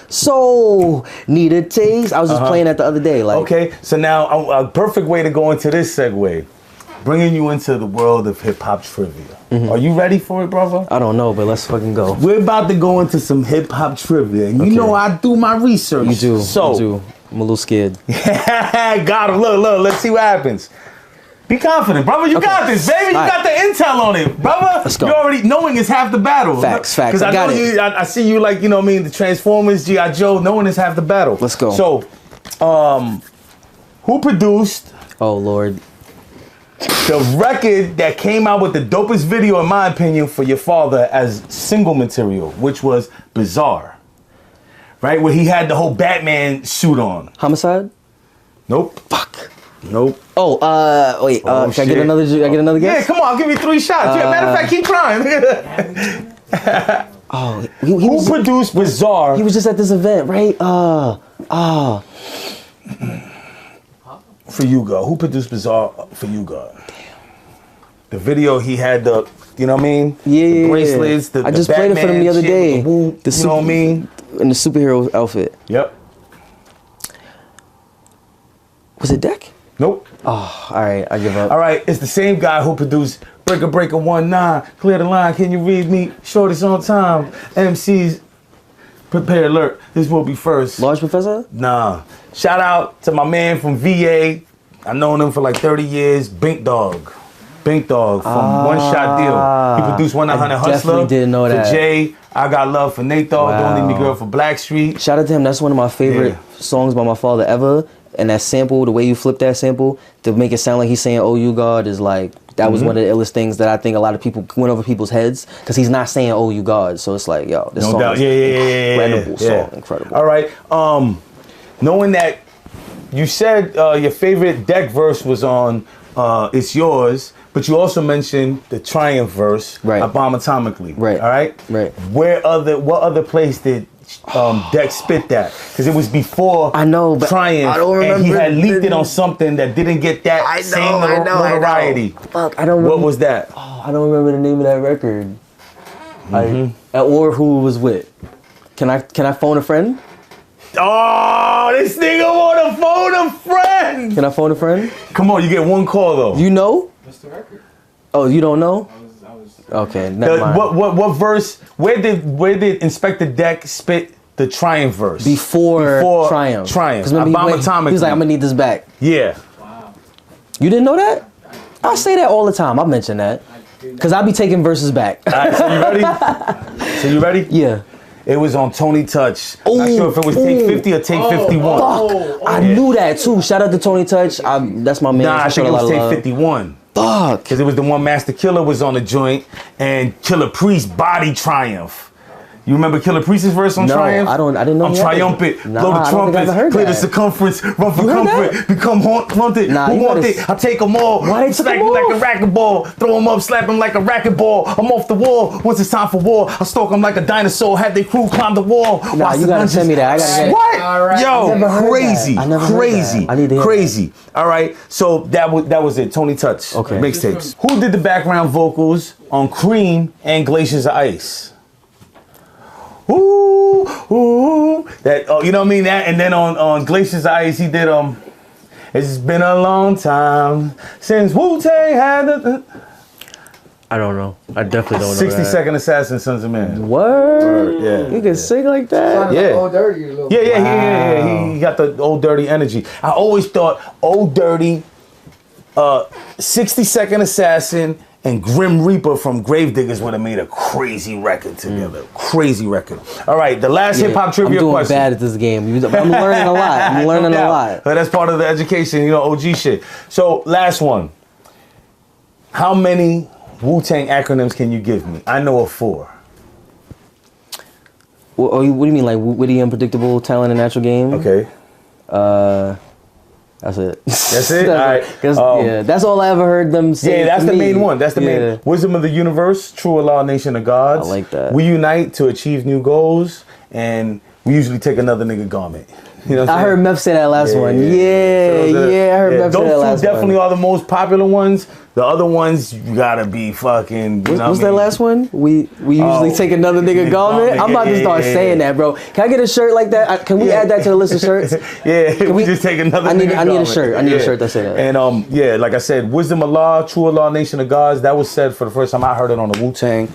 So need a taste. I was just playing that the other day. Like, okay, so now a perfect way to go into this segue, bringing you into the world of hip hop trivia. Are you ready for it, brother? I don't know, but let's fucking go. We're about to go into some hip hop trivia. And you know I do my research. You do. So, you do. I'm a little scared. Got him. Look. Let's see what happens. Be confident, brother. You got this, baby. You got the intel on it, brother. Let's go. You already knowing is half the battle. Facts. Because I know you. I see you like, you know what I mean, the Transformers, G.I. Joe. Knowing is half the battle. Let's go. So, who produced? Oh Lord. The record that came out with the dopest video, in my opinion, for your father as single material, which was Bizarre. Right? Where he had the whole Batman suit on. Homicide? Nope. Fuck. Nope. Oh, wait. Can shit. I get another guess? Yeah, come on. I'll give you 3 shots. Matter of fact, keep trying. Who produced Bizarre? He was just at this event, right? For You God. Who produced Bizarre for You God? The video, he had the, you know what I mean? Yeah, the bracelets, I just played it for them the other day. You know what I mean? In the superhero outfit. Yep. Was it Deck? Nope. Oh, all right. I give up. All right, it's the same guy who produced Breaker 19, Clear the Line, Can You Read Me? Shortest on Time, MCs, Prepare Alert, This Will Be First. Large Professor? Nah. Shout out to my man from VA. I've known him for like 30 years, Bink Dog from One Shot Deal. He produced 100 Hustler. Definitely didn't know that. For Jay, I Got Love for Nate Dogg, Don't Leave Me Girl for Blackstreet. Shout out to him. That's one of my favorite songs by my father ever. And that sample, the way you flip that sample to make it sound like he's saying, "Oh, you God," is like, that was one of the illest things that I think a lot of people went over people's heads because he's not saying, "Oh, you God." So it's like, yo, this song is incredible song. Incredible. All right. Knowing that you said your favorite Deck verse was on It's Yours, but you also mentioned the Triumph verse, right? I Bomb Atomically, right? All right, right. What other place did Deck spit that? Because it was before I know, but Triumph, I don't remember, and he had leaked it on something that didn't get that same notoriety. Fuck, I don't remember. What was that? Oh, I don't remember the name of that record. Or who it was with. Can I phone a friend? Oh, this nigga wanna phone a friend. Can I phone a friend? Come on, you get one call though. You know? What's the record? Oh, you don't know? I was Okay, never mind. What verse? Where did Inspector Deck spit the Triumph verse? Before Triumph. Triumph. I Bomb Atomically. He was like, I'm gonna need this back. Yeah. Wow. You didn't know that? I say that all the time. I mention that. Because I be taking verses back. All right, so you ready? Yeah. It was on Tony Touch. Not sure if it was take 50 or take 51. Fuck. I knew that too. Shout out to Tony Touch. That's my man. Nah, I think it was take 51. Fuck. Because it was the one Master Killer was on the joint and Killer Priest body Triumph. You remember Killer Priest's verse on Triumph? I didn't know. I'm triumphant, blow the trumpet, clear the circumference, run for comfort, become haunted. Who want it? I take them all. Why they smack them like a racquetball, throw them up, slap them like a racquetball. I'm off the wall. Once it's time for war, I stalk them like a dinosaur. Have their crew climb the wall. Nah, you gotta send me that. I gotta get it. What? All right. Yo, crazy. I never heard that. I need to hear crazy. All right, so that was it. Tony Touch. Okay. Mixtapes. Who did the background vocals on Cream and Glaciers of Ice? Ooh, that, oh, you know what I mean? That, and then on Glaciers of Ice, he did, it's been a long time since Wu-Tang had the... I don't know. I definitely don't know 60-Second Assassin, Sons of Man. Word? Yeah. You can sing like that? Yeah. Old Dirty a little Yeah, he got the Old Dirty energy. I always thought Old Dirty, 60-Second Assassin, and Grim Reaper from Gravediggers would have made a crazy record together. Crazy record. All right, the last hip-hop trivia I'm doing question. bad at this game. I'm learning a lot. I'm learning a lot. But that's part of the education, you know, OG shit. So, last one. How many Wu-Tang acronyms can you give me? I know of 4. What do you mean, like witty, unpredictable, talent, and natural game? Okay. That's it. That's it? All right. Yeah, that's all I ever heard them say. Yeah, that's the me. main one. That's the main. Wisdom of the Universe, True Allah, Nation of Gods. I like that. We unite to achieve new goals, and we usually take another nigga garment. You know what I heard Meth say that last one. Yeah, I heard Meth say that last one. Those two definitely are the most popular ones. The other ones, you gotta be fucking. What's that last one? We usually take another nigga garment. I'm about to start saying that, bro. Can I get a shirt like that? Can we add that to the list of shirts? Can we just take another? I need a shirt. I need a shirt that say that. And like I said, Wisdom of Allah, True Allah, Nation of Gods. That was said for the first time. I heard it on the Wu-Tang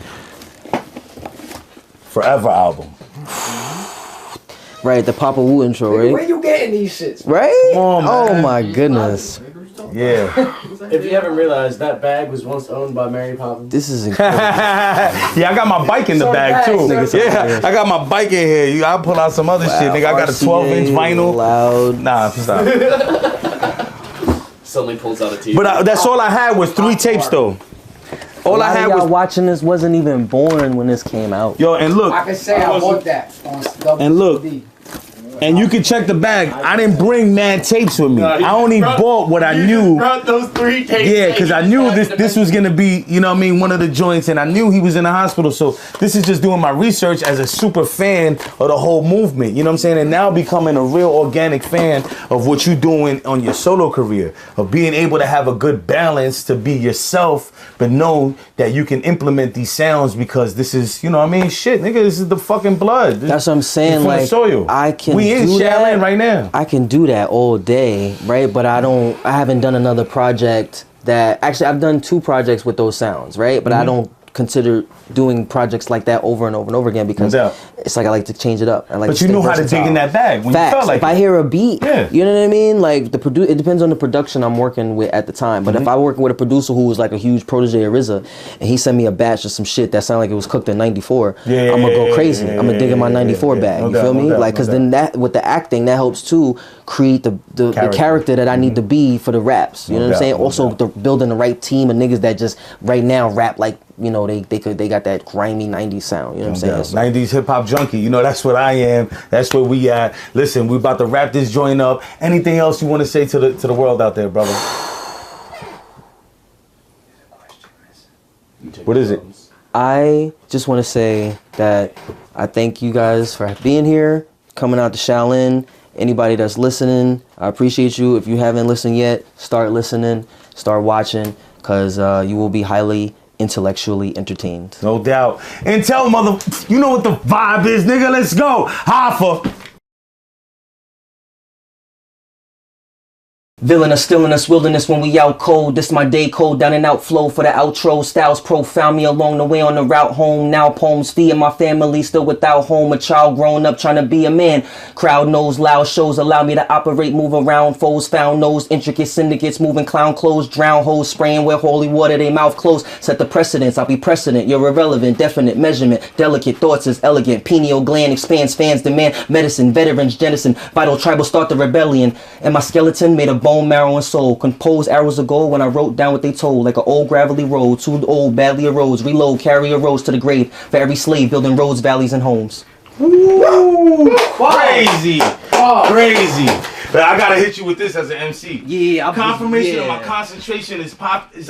Forever album. Right, the Papa Wu intro, right? Where you getting these shits? Right? Oh my goodness. Yeah. If you haven't realized, that bag was once owned by Mary Poppins. This is incredible. Yeah, I got my bike in the bag too. Yeah, I got my bike in here. I'll pull out some other shit. Nigga, I got a 12-inch vinyl. Loud. Nah, stop. Suddenly pulls out a TV. But that's all I had was 3 tapes though. All I had was watching this wasn't even born when this came out. Yo, and look. I can say I bought that on WD. And look. And you can check the bag. I didn't bring mad tapes with me. I only bought what I knew. Brought those 3 tapes. Yeah, because I knew this was gonna be, you know what I mean, one of the joints, and I knew he was in the hospital. So this is just doing my research as a super fan of the whole movement. You know what I'm saying? And now becoming a real organic fan of what you're doing on your solo career, of being able to have a good balance to be yourself, but know that you can implement these sounds because this is, you know what I mean? Shit, nigga, this is the fucking blood. That's what I'm saying. Like, soil. I can. We in Shaolin right now. I can do that all day, right? But I haven't done another project that, actually I've done 2 projects with those sounds, right? But I don't consider doing projects like that over and over and over again because it's like I like to change it up. But you know how to dig in that bag when Facts. You felt like if I hear a beat, you know what I mean? Like it depends on the production I'm working with at the time. But if I'm working with a producer who was like a huge protege of RZA and he sent me a batch of some shit that sounded like it was cooked in '94, I'm gonna go crazy. I'm gonna dig in my '94 bag. You feel me? Like, because then that with the acting that helps too create the character that I need to be for the raps. You know what I'm saying? Also building the right team of niggas that just right now rap like, you know, they got that grimy 90s sound, you know what I'm saying? 90s hip hop junkie, you know, that's what I am. That's where we at. Listen, we about to wrap this joint up. Anything else you want to say to the world out there, brother? What is it? I just want to say that I thank you guys for being here, coming out to Shaolin. Anybody that's listening, I appreciate you. If you haven't listened yet, start listening, start watching, because you will be highly intellectually entertained. No doubt. iNTeLL, mother, you know what the vibe is, nigga. Let's go. Hoffa. Villainous, still in this wilderness when we out cold. This my day code, down and out flow for the outro. Styles profound me along the way on the route home. Now poems feeding my family, still without home. A child grown up trying to be a man. Crowd knows, loud shows allow me to operate, move around. Foes found nose, intricate syndicates moving clown clothes. Drown hoes spraying with holy water, they mouth closed. Set the precedence, I'll be precedent. You're irrelevant, definite measurement. Delicate thoughts is elegant. Pineal gland expands, fans demand medicine. Veterans jettison, vital tribal start the rebellion. And my skeleton made of bone, marrow, and soul. Composed arrows of gold when I wrote down what they told. Like an old gravelly road, too old, badly erodes. Reload, carry a rose to the grave. For every slave, building roads, valleys, and homes. Woo! Crazy! Crazy! But I gotta hit you with this as an MC. Yeah, confirmation of my concentration is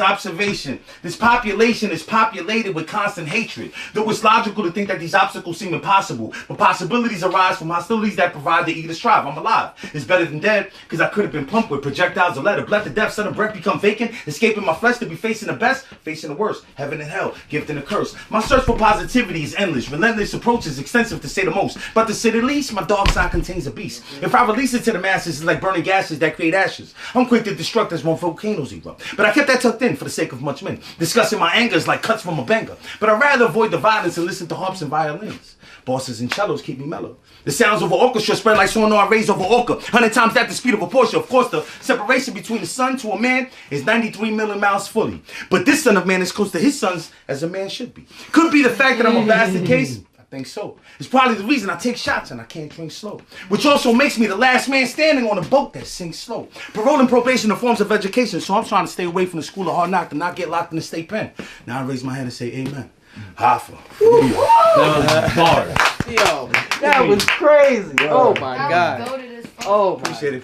observation. This population is populated with constant hatred. Though it's logical to think that these obstacles seem impossible, but possibilities arise from hostilities that provide the eager to strive. I'm alive. It's better than dead, because I could have been pumped with projectiles of letter. Bled to death, sudden breath become vacant, escaping my flesh to be facing the best, facing the worst, heaven and hell, gift and a curse. My search for positivity is endless. Relentless approach is extensive to say the most. But to say the least, my dark side contains a beast. If I release it to the masses, it's like burning gases that create ashes. I'm quick to destruct as when volcanoes erupt. But I kept that tucked in for the sake of much men. Discussing my anger is like cuts from a banger. But I'd rather avoid the violence and listen to harps and violins. Bosses and cellos keep me mellow. The sounds of an orchestra spread like sonar rays over orca. 100 times that the speed of a Porsche. Of course, the separation between the sun to a man is 93 million miles fully. But this son of man is close to his sons as a man should be. Could be the fact that I'm a bastard case. I think so. It's probably the reason I take shots and I can't drink slow. Which also makes me the last man standing on a boat that sinks slow. Parole and probation are forms of education, so I'm trying to stay away from the school of hard knock to not get locked in the state pen. Now I raise my hand and say amen. Hoffa. That was bars. Yo, that was crazy. Oh my God. Go to this Oh, appreciate it.